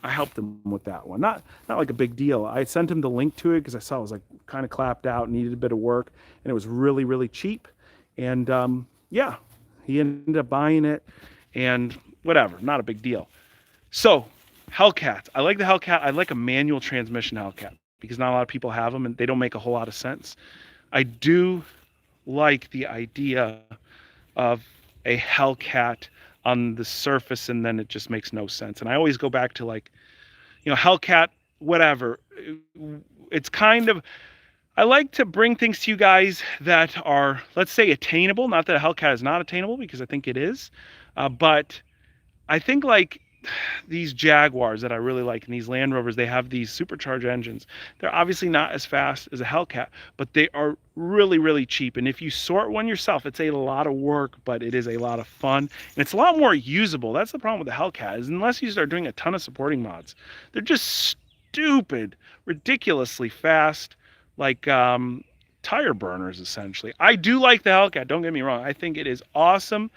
helped him with that one. Not like a big deal. I sent him the link to it because I saw it was like kind of clapped out, needed a bit of work, and it was really cheap. And yeah, he ended up buying it, and whatever, not a big deal. So... Hellcat. I like the Hellcat. I like a manual transmission Hellcat because not a lot of people have them and they don't make a whole lot of sense. I do like the idea of a Hellcat on the surface, and then it just makes no sense. And I always go back to, like, Hellcat, whatever. It's kind of, I like to bring things to you guys that are, let's say, attainable. Not that a Hellcat is not attainable, because I think it is. But I think, like, these Jaguars that I really like, and these Land Rovers, they have these supercharged engines. They're obviously not as fast as a Hellcat, but they are really, really cheap. And if you sort one yourself, it's a lot of work, but it is a lot of fun. And it's a lot more usable. That's the problem with the Hellcat, is unless you start doing a ton of supporting mods, they're just stupid, ridiculously fast, like tire burners, essentially. I do like the Hellcat, don't get me wrong. I think it is awesome.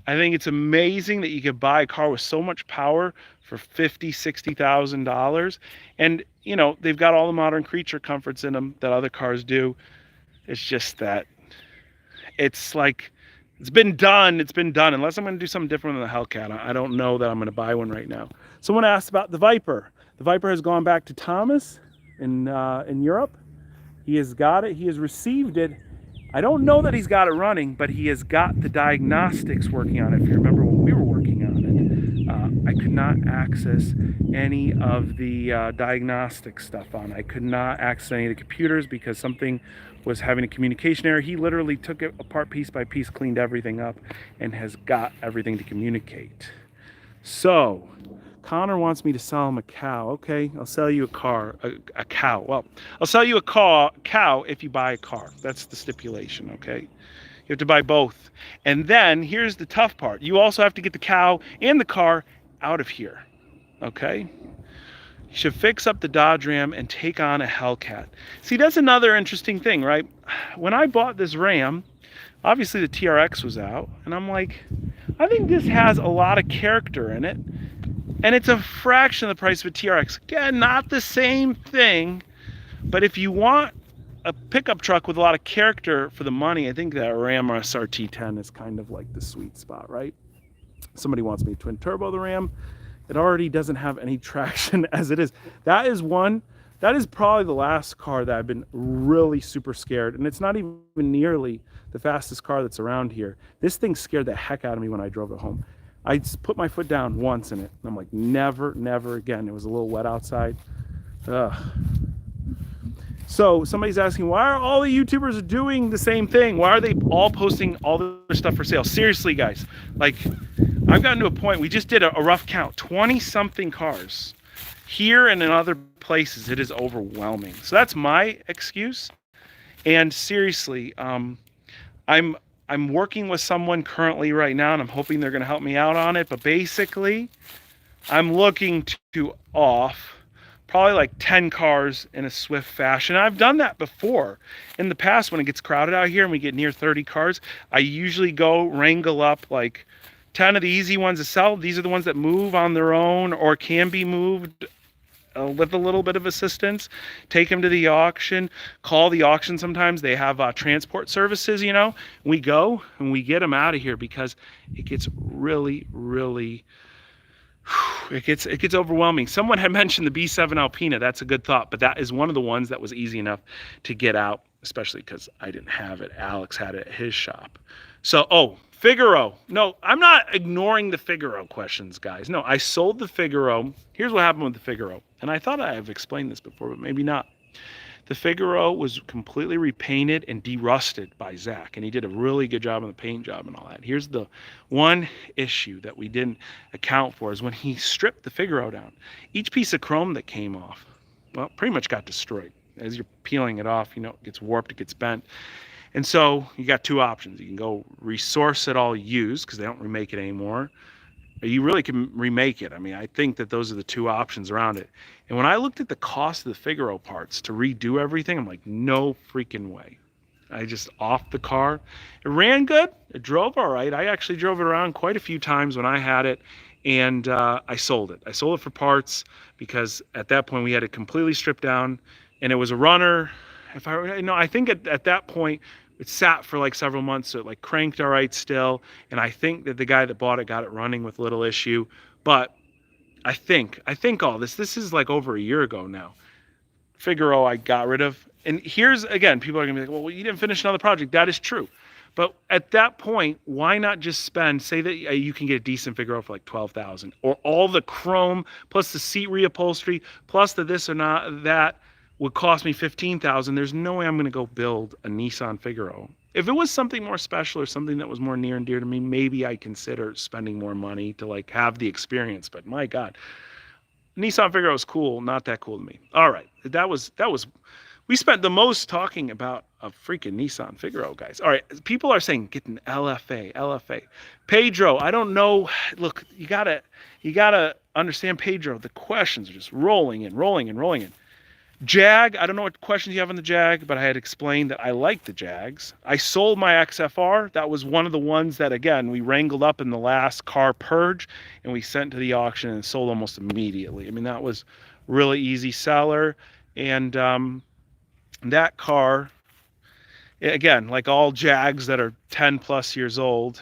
I think it's amazing that you could buy a car with so much power for $50,000-$60,000. And, they've got all the modern creature comforts in them that other cars do. It's just that it's like, it's been done. Unless I'm going to do something different than the Hellcat, I don't know that I'm going to buy one right now. Someone asked about the Viper. The Viper has gone back to Thomas in Europe. He has got it. He has received it. I don't know that he's got it running, but he has got the diagnostics working on it. If you remember when we were working on it, I could not access any of the diagnostic stuff on it. I could not access any of the computers because something was having a communication error. He literally took it apart piece by piece, cleaned everything up, and has got everything to communicate. So, Connor wants me to sell him a cow. Okay, I'll sell you a cow. Well, I'll sell you a cow if you buy a car. That's the stipulation, okay? You have to buy both. And then, here's the tough part. You also have to get the cow and the car out of here, okay? You should fix up the Dodge Ram and take on a Hellcat. See, that's another interesting thing, right? When I bought this Ram, obviously the TRX was out, and I'm like, I think this has a lot of character in it. And it's a fraction of the price of a TRX. Again, not the same thing, but if you want a pickup truck with a lot of character for the money, I think that Ram SRT10 is kind of like the sweet spot, right? Somebody wants me to twin turbo the Ram. It already doesn't have any traction as it is. That is probably the last car that I've been really super scared, and it's not even nearly the fastest car that's around here. This thing scared the heck out of me when I drove it home. I just put my foot down once in it, and I'm like, never, never again. It was a little wet outside. Ugh. So somebody's asking, why are all the YouTubers doing the same thing? Why are they all posting all their stuff for sale? Seriously, guys, like, I've gotten to a point, we just did a rough count, 20-something cars. Here and in other places, it is overwhelming. So that's my excuse. And seriously, I'm working with someone currently right now, and I'm hoping they're going to help me out on it. But basically, I'm looking to off probably like 10 cars in a swift fashion. I've done that before. In the past, when it gets crowded out here and we get near 30 cars, I usually go wrangle up like 10 of the easy ones to sell. These are the ones that move on their own or can be moved with a little bit of assistance. Take them to the auction, call the auction. Sometimes they have transport services, we go and we get them out of here because it gets really, really, it gets overwhelming. Someone had mentioned the B7 Alpina. That's a good thought, but that is one of the ones that was easy enough to get out, especially because I didn't have it. Alex had it at his shop. So, Figaro. No, I'm not ignoring the Figaro questions, guys. No, I sold the Figaro. Here's what happened with the Figaro. And I thought I have explained this before, but maybe not. The Figaro was completely repainted and de-rusted by Zach, and he did a really good job on the paint job and all that. Here's the one issue that we didn't account for is when he stripped the Figaro down. Each piece of chrome that came off, well, pretty much got destroyed. As you're peeling it off, it gets warped, it gets bent. And so you got two options. You can go resource it all used because they don't remake it anymore. Or you really can remake it. I mean, I think that those are the two options around it. And when I looked at the cost of the Figaro parts to redo everything, I'm like, no freaking way. I just off the car. It ran good. It drove all right. I actually drove it around quite a few times when I had it. And I sold it. I sold it for parts because at that point we had it completely stripped down. And it was a runner. I think at that point, it sat for like several months, so it like cranked all right still. And I think that the guy that bought it got it running with little issue. But I think all this is like over a year ago now. Figaro I got rid of. And here's, again, people are gonna be like, well, you didn't finish another project. That is true. But at that point, why not just spend, say that you can get a decent Figaro for like 12,000, or all the chrome plus the seat reupholstery plus the this or not that would cost me 15,000. There's no way I'm going to go build a Nissan Figaro. If it was something more special or something that was more near and dear to me, maybe I'd consider spending more money to like have the experience. But my God, Nissan Figaro is cool, not that cool to me. All right, that was we spent the most talking about a freaking Nissan Figaro, guys. All right, people are saying get an LFA. Pedro, I don't know. Look, you gotta understand, Pedro. The questions are just rolling in. Jag, I don't know what questions you have on the Jag, but I had explained that I like the Jags. I sold my XFR. That was one of the ones that, again, we wrangled up in the last car purge, and we sent to the auction and sold almost immediately. I mean, that was really easy seller. And that car, again, like all Jags that are 10 plus years old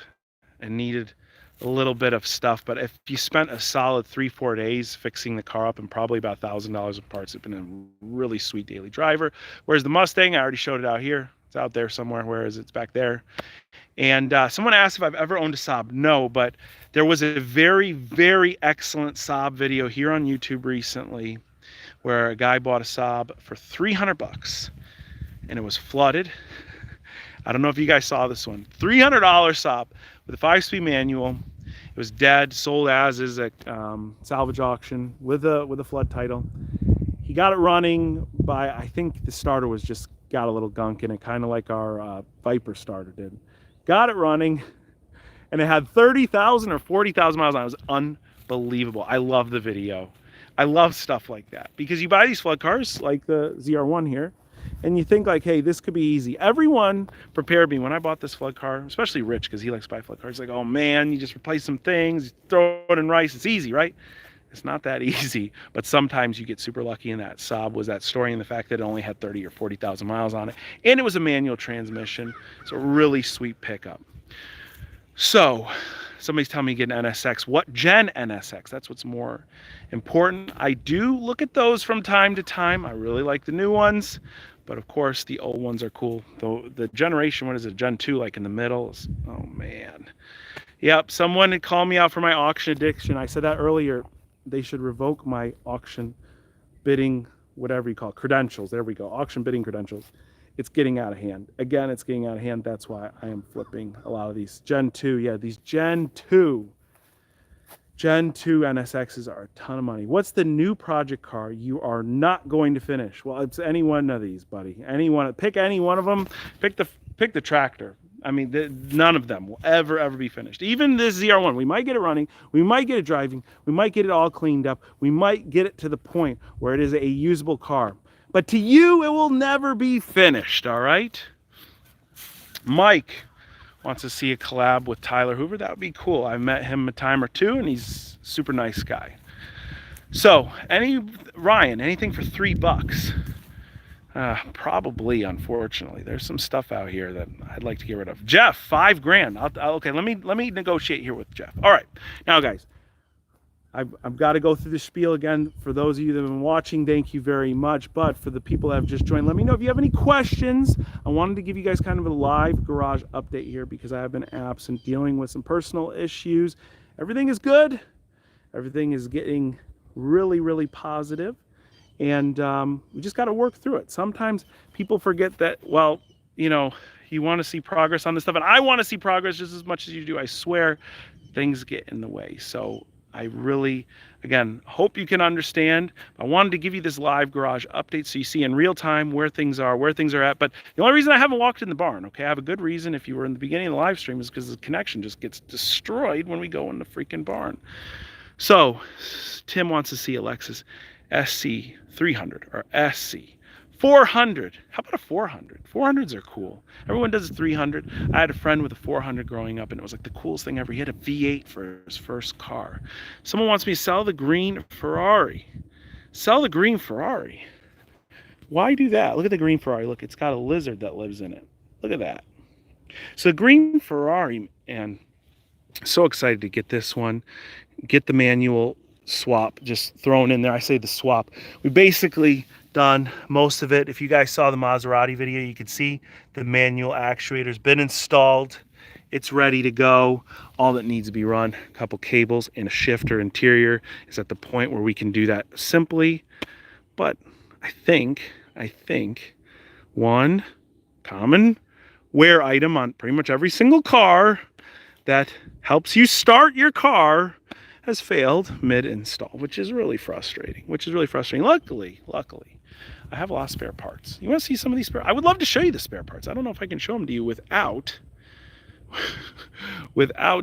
and needed a little bit of stuff, but if you spent a solid 3-4 days fixing the car up and probably about $1,000 of parts, it's been a really sweet daily driver. Whereas the Mustang, I already showed it out here. It's out there somewhere. Where is it? It's back there. And someone asked if I've ever owned a Saab. No, but there was a very, very excellent Saab video here on YouTube recently where a guy bought a Saab for $300 and it was flooded. I don't know if you guys saw this one. $300 Saab with a 5-speed manual. It was dead, sold as is at salvage auction with a flood title. He got it running by, I think the starter was just got a little gunk in it, kind of like our Viper starter did. Got it running, and it had 30,000 or 40,000 miles on it. It was unbelievable. I love the video. I love stuff like that because you buy these flood cars like the ZR1 here, and you think like, hey, this could be easy. Everyone prepared me when I bought this flood car, especially Rich, because he likes to buy flood cars. Like, oh man, you just replace some things, throw it in rice, it's easy, right? It's not that easy, but sometimes you get super lucky, and that Saab was that story, and the fact that it only had 30 or 40,000 miles on it, and it was a manual transmission. It's a really sweet pickup. So somebody's telling me to get an NSX. What gen NSX? That's what's more important. I do look at those from time to time. I really like the new ones, but of course the old ones are cool. Though the generation, what is it, Gen 2, like in the middle? Oh man. Yep, someone had called me out for my auction addiction. I said that earlier. They should revoke my auction bidding, whatever you call it, credentials. There we go, auction bidding credentials. It's getting out of hand. Again, it's getting out of hand. That's why I am flipping a lot of these. Gen 2, yeah, these Gen 2 NSXs are a ton of money. What's the new project car you are not going to finish? Well, it's any one of these, buddy. Pick any one of them. Pick the tractor. I mean, none of them will ever be finished. Even this ZR1, we might get it running, we might get it driving, we might get it all cleaned up, we might get it to the point where it is a usable car. But to you, it will never be finished, all right? Mike wants to see a collab with Tyler Hoover. That would be cool. I met him a time or two, and he's a super nice guy. So, Ryan, anything for $3? Probably, unfortunately. There's some stuff out here that I'd like to get rid of. Jeff, $5,000. Okay, let me negotiate here with Jeff. All right, now guys, I've got to go through the spiel again. For those of you that have been watching, thank you very much. But for the people that have just joined, let me know if you have any questions. I wanted to give you guys kind of a live garage update here because I have been absent dealing with some personal issues. Everything is good. Everything is getting really positive. And we just got to work through it. Sometimes people forget that, well, you want to see progress on this stuff. And I want to see progress just as much as you do. I swear things get in the way. So I really, again, hope you can understand. I wanted to give you this live garage update so you see in real time where things are at. But the only reason I haven't walked in the barn, okay, I have a good reason if you were in the beginning of the live stream, is because the connection just gets destroyed when we go in the freaking barn. So Tim wants to see a Lexus SC 300 or SC 400. How about a 400? 400s are cool. Everyone does a 300. I had a friend with a 400 growing up, and it was like the coolest thing ever. He had a V8 for his first car. Someone wants me to sell the green Ferrari. Sell the green Ferrari. Why do that? Look at the green Ferrari. Look, it's got a lizard that lives in it. Look at that. So the green Ferrari, and so excited to get this one. Get the manual swap just thrown in there. I say the swap. We basically done most of it. If you guys saw the Maserati video, you could see the manual actuator's been installed. It's ready to go. All that needs to be run, a couple cables and a shifter. Interior is at the point where we can do that simply. But I think one common wear item on pretty much every single car that helps you start your car has failed mid-install, which is really frustrating. Luckily, I have a lot of spare parts. You want to see some of these spare? I would love to show you the spare parts. I don't know if I can show them to you without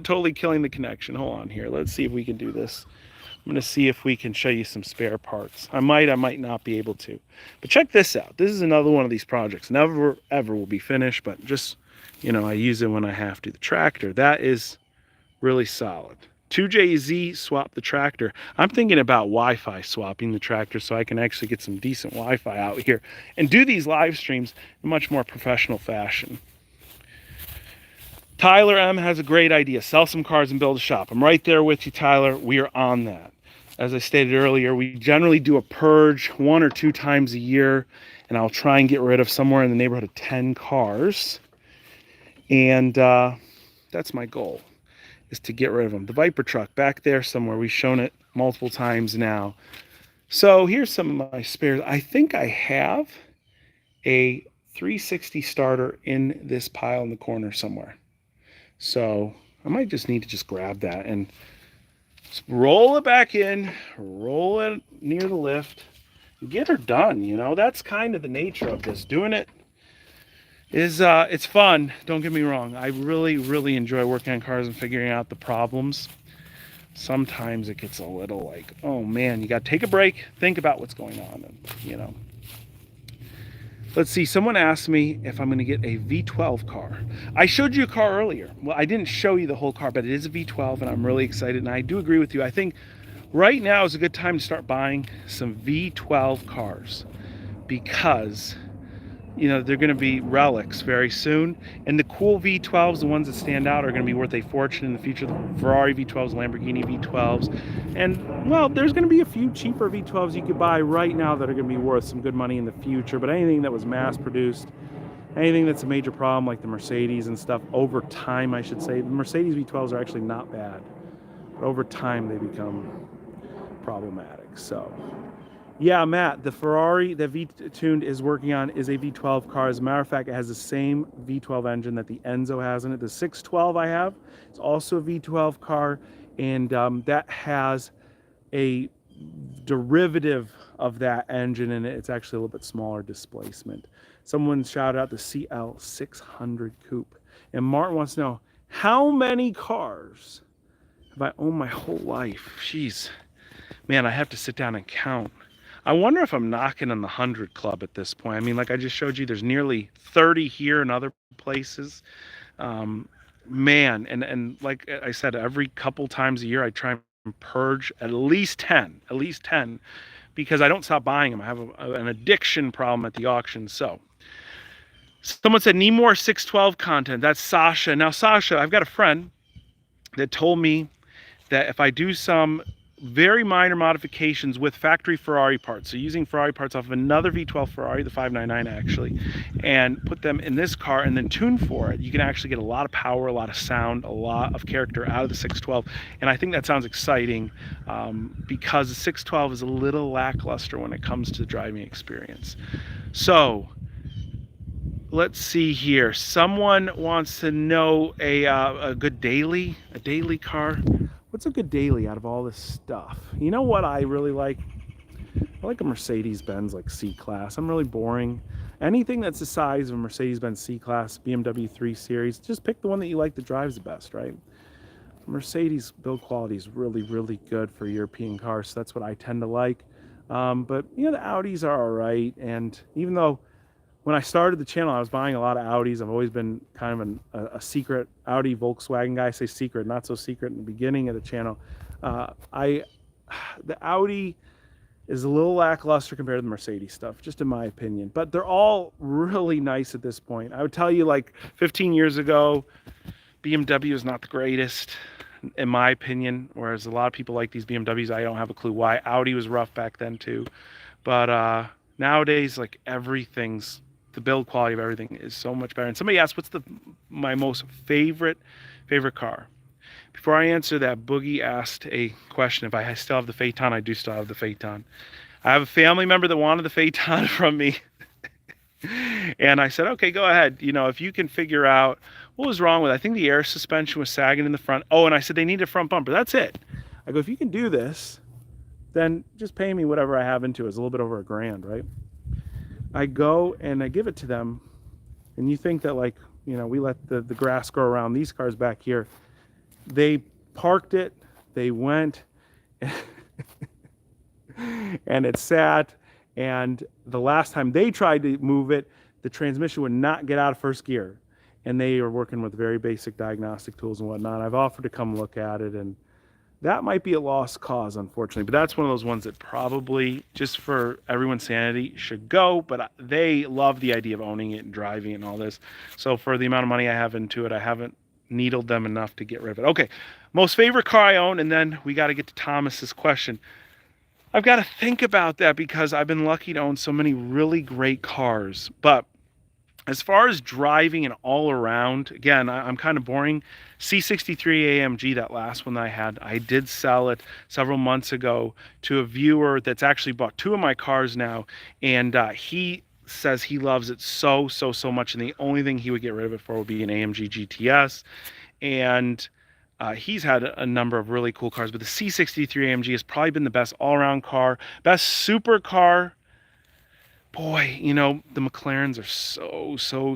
totally killing the connection. Hold on here. Let's see if we can do this. I'm going to see if we can show you some spare parts. I might not be able to. But check this out. This is another one of these projects. Never, ever will be finished, but just, you know, I use it when I have to. The tractor, that is really solid. 2JZ swap the tractor. I'm thinking about Wi-Fi swapping the tractor so I can actually get some decent Wi-Fi out here and do these live streams in much more professional fashion. Tyler M has a great idea. Sell some cars and build a shop. I'm right there with you, Tyler. We are on that. As I stated earlier, we generally do a purge 1 or 2 times a year, and I'll try and get rid of somewhere in the neighborhood of 10 cars. And that's my goal, is to get rid of them. The Viper truck back there somewhere. We've shown it multiple times now. So here's some of my spares. I think I have a 360 starter in this pile in the corner somewhere. So I might just need to just grab that and just roll it back in, roll it near the lift, and get her done. You know, that's kind of the nature of this. Doing it is it's fun, don't get me wrong. I really enjoy working on cars and figuring out the problems. Sometimes it gets a little like, oh man, you got to take a break, think about what's going on, and you know. Let's see, someone asked me if I'm going to get a V12 car. I showed you a car earlier. Well, I didn't show you the whole car, but it is a V12 and I'm really excited. And I do agree with you. I think right now is a good time to start buying some V12 cars because, you know, they're going to be relics very soon. And the cool V12s, the ones that stand out, are going to be worth a fortune in the future. The Ferrari V12s, Lamborghini V12s. And, well, there's going to be a few cheaper V12s you could buy right now that are going to be worth some good money in the future. But anything that was mass-produced, anything that's a major problem, like the Mercedes and stuff, over time, I should say. The Mercedes V12s are actually not bad. But over time, they become problematic. So yeah, Matt, the Ferrari that V-Tuned is working on is a V12 car. As a matter of fact, it has the same V12 engine that the Enzo has in it. The 612 I have is also a V12 car, and that has a derivative of that engine in it. It's actually a little bit smaller displacement. Someone shouted out the CL600 Coupe. And Martin wants to know, how many cars have I owned my whole life? Jeez, man, I have to sit down and count. I wonder if I'm knocking on the 100 club at this point. I mean, like I just showed you, there's nearly 30 here in other places. Man, and like I said, every couple times a year, I try and purge at least 10, because I don't stop buying them. I have an addiction problem at the auction. So someone said, need more 612 content. That's Sasha. Now, Sasha, I've got a friend that told me that if I do some very minor modifications with factory Ferrari parts, so using Ferrari parts off of another V12 Ferrari, the 599 actually, and put them in this car and then tune for it, you can actually get a lot of power, a lot of sound, a lot of character out of the 612. And I think that sounds exciting because the 612 is a little lackluster when it comes to the driving experience. So let's see here. Someone wants to know a good daily car. What's a good daily out of all this stuff? You know what I really like? I like a Mercedes-Benz like C-Class. I'm really boring. Anything that's the size of a Mercedes-Benz C-Class, BMW 3 Series, just pick the one that you like that drives the best, right? Mercedes build quality is really good for European cars, so that's what I tend to like. But, you know, the Audis are all right, and even though when I started the channel, I was buying a lot of Audis. I've always been kind of a secret Audi Volkswagen guy. I say secret, not so secret in the beginning of the channel. The Audi is a little lackluster compared to the Mercedes stuff, just in my opinion. But they're all really nice at this point. I would tell you, like 15 years ago, BMW is not the greatest, in my opinion. Whereas a lot of people like these BMWs, I don't have a clue why. Audi was rough back then too. But Nowadays, like everything's the build quality of everything is so much better. And somebody asked, "What's the my most favorite car?" Before I answer that, Boogie asked a question. If I still have the Phaeton, I do still have the Phaeton. I have a family member that wanted the Phaeton from me. And I said, okay, go ahead. You know, if you can figure out what was wrong with it. I think the air suspension was sagging in the front. Oh, and I said they need a front bumper. That's it. I go, if you can do this, then just pay me whatever I have into it. It's a little bit over $1,000, right? I go and I give it to them. And you think that, like, you know, we let the grass grow around these cars back here. They parked it. They went and it sat. And the last time they tried to move it, the transmission would not get out of first gear. And they are working with very basic diagnostic tools and whatnot. I've offered to come look at it, and that might be a lost cause, unfortunately. But that's one of those ones that probably, just for everyone's sanity, should go. But they love the idea of owning it and driving it and all this. So for the amount of money I have into it, I haven't needled them enough to get rid of it. Okay, most favorite car I own, and then we got to get to Thomas's question. I've got to think about that because I've been lucky to own so many really great cars. But as far as driving and all around, again, I'm kind of boring. C63 AMG, that last one that I did sell it several months ago to a viewer that's actually bought two of my cars now. And he says he loves it so much. And the only thing he would get rid of it for would be an AMG GTS. And he's had a number of really cool cars, but the C63 AMG has probably been the best all-around car, best super car. Boy, you know, the McLarens are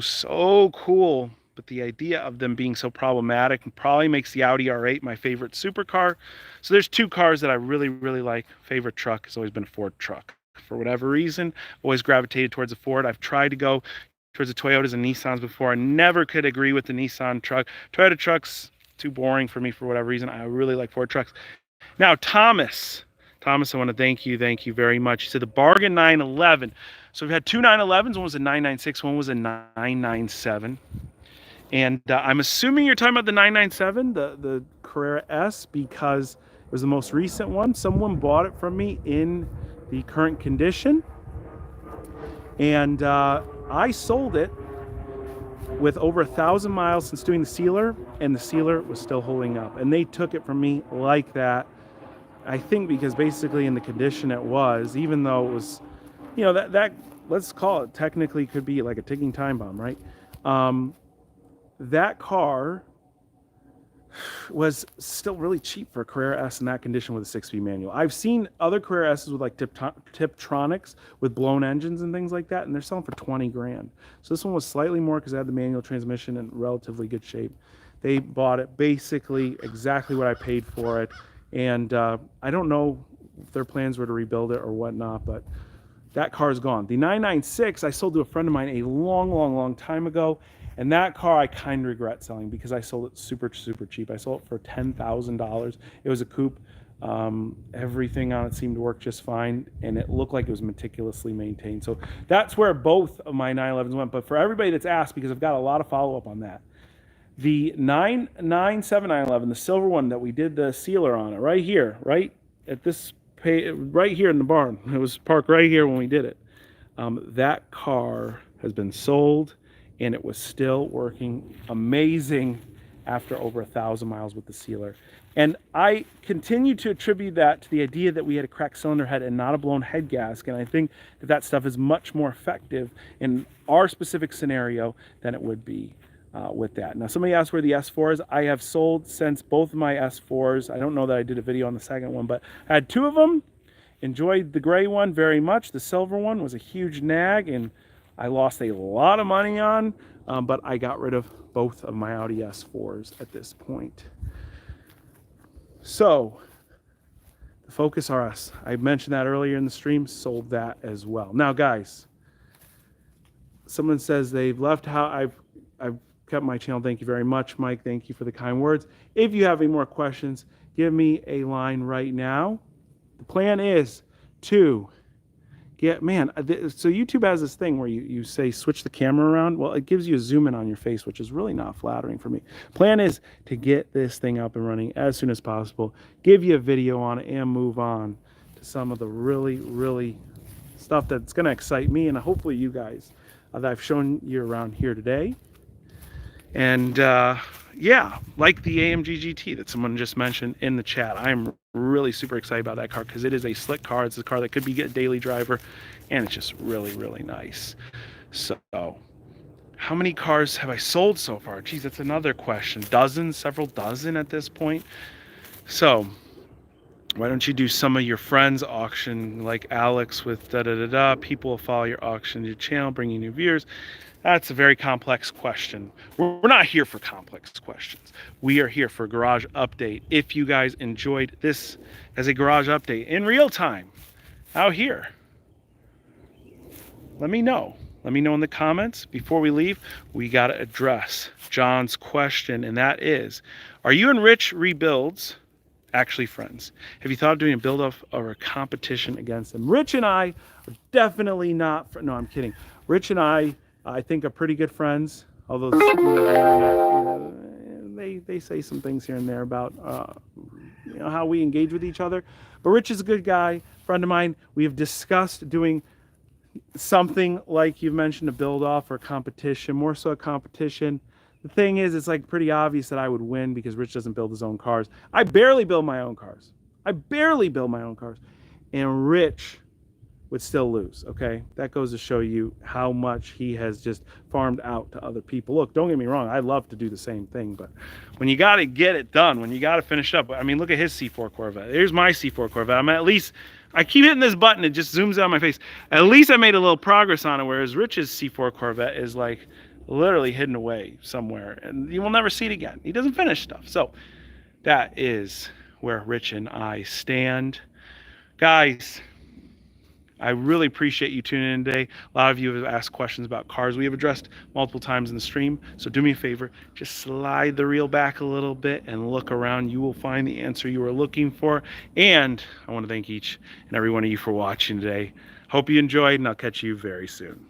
so cool, but the idea of them being so problematic probably makes the Audi R8 my favorite supercar. So there's two cars that I really like. Favorite truck has always been a Ford truck. For whatever reason, always gravitated towards a Ford. I've tried to go towards the Toyotas and Nissans before. I never could agree with the Nissan truck. Toyota trucks, too boring for me for whatever reason. I really like Ford trucks. Now, Thomas, I want to thank you very much. He said the bargain 911. So we've had two 911s. One was a 996, one was a 997. And I'm assuming you're talking about the 997, the Carrera S, because it was the most recent one. Someone bought it from me in the current condition. And I sold it with over 1,000 miles since doing the sealer, and the sealer was still holding up. And they took it from me like that. I think because basically in the condition it was, even though it was, you know, that let's call it technically could be like a ticking time bomb, right? That car was still really cheap for a Carrera S in that condition with a 6-speed manual. I've seen other Carrera S's with like Tiptronics with blown engines and things like that, and they're selling for 20 grand. So this one was slightly more because it had the manual transmission in relatively good shape. They bought it basically exactly what I paid for it. And I don't know if their plans were to rebuild it or whatnot, but that car is gone. The 996 I sold to a friend of mine a long time ago, and that car I kind of regret selling because I sold it super cheap. I sold it for $10,000. It was a coupe. Everything on it seemed to work just fine, and it looked like it was meticulously maintained. So that's where both of my 911s went. But for everybody that's asked, because I've got a lot of follow-up on that, the 997 911, the silver one that we did the sealer on it, right here, right at this right here in the barn. It was parked right here when we did it. That car has been sold, and it was still working amazing after over 1,000 miles with the sealer. And I continue to attribute that to the idea that we had a cracked cylinder head and not a blown head gasket. And I think that stuff is much more effective in our specific scenario than it would be with that. Now, somebody asked where the S4 is. I have sold since both of my S4s. I don't know that I did a video on the second one, but I had two of them. Enjoyed the gray one very much. The silver one was a huge nag, and I lost a lot of money on, but I got rid of both of my Audi S4s at this point. So, the Focus RS, I mentioned that earlier in the stream, sold that as well. Now, guys, someone says they've left how I've kept my channel. Thank you very much, Mike. Thank you for the kind words. If you have any more questions, give me a line right now. The plan is to get, so YouTube has this thing where you say switch the camera around. Well, it gives you a zoom in on your face, which is really not flattering for me. Plan is to get this thing up and running as soon as possible, give you a video on it, and move on to some of the really stuff that's going to excite me and hopefully you guys that I've shown you around here today. And yeah, like the AMG GT that someone just mentioned in the chat, I'm really super excited about that car because it is a slick car. It's a car that could be a daily driver, and it's just really, really nice. So, how many cars have I sold so far? Geez, that's another question. Dozens, several dozen at this point. So, why don't you do some of your friends' auction, like Alex with da-da-da-da. People will follow your auction, your channel, bring you new viewers. That's a very complex question. We're not here for complex questions. We are here for Garage Update. If you guys enjoyed this as a Garage Update in real time out here, let me know. Let me know in the comments. Before we leave, we got to address John's question, and that is, are you and Rich Rebuilds actually friends? Have you thought of doing a build-off or a competition against them? Rich and I are definitely not, no, I'm kidding. Rich and I think are pretty good friends, although they say some things here and there about how we engage with each other. But Rich is a good guy, friend of mine. We have discussed doing something like you've mentioned, a build-off or a competition, more so a competition. The thing is, it's like pretty obvious that I would win because Rich doesn't build his own cars. I barely build my own cars. And Rich would still lose, okay? That goes to show you how much he has just farmed out to other people. Look, don't get me wrong, I love to do the same thing, but when you got to get it done, when you got to finish up, I mean, look at his C4 Corvette. Here's my C4 Corvette. I'm at least, I keep hitting this button, it just zooms out my face. At least I made a little progress on it, whereas Rich's C4 Corvette is like literally hidden away somewhere, and you will never see it again. He doesn't finish stuff. So that is where Rich and I stand. Guys, I really appreciate you tuning in today. A lot of you have asked questions about cars we have addressed multiple times in the stream. So do me a favor, just slide the reel back a little bit and look around. You will find the answer you are looking for. And I want to thank each and every one of you for watching today. Hope you enjoyed, and I'll catch you very soon.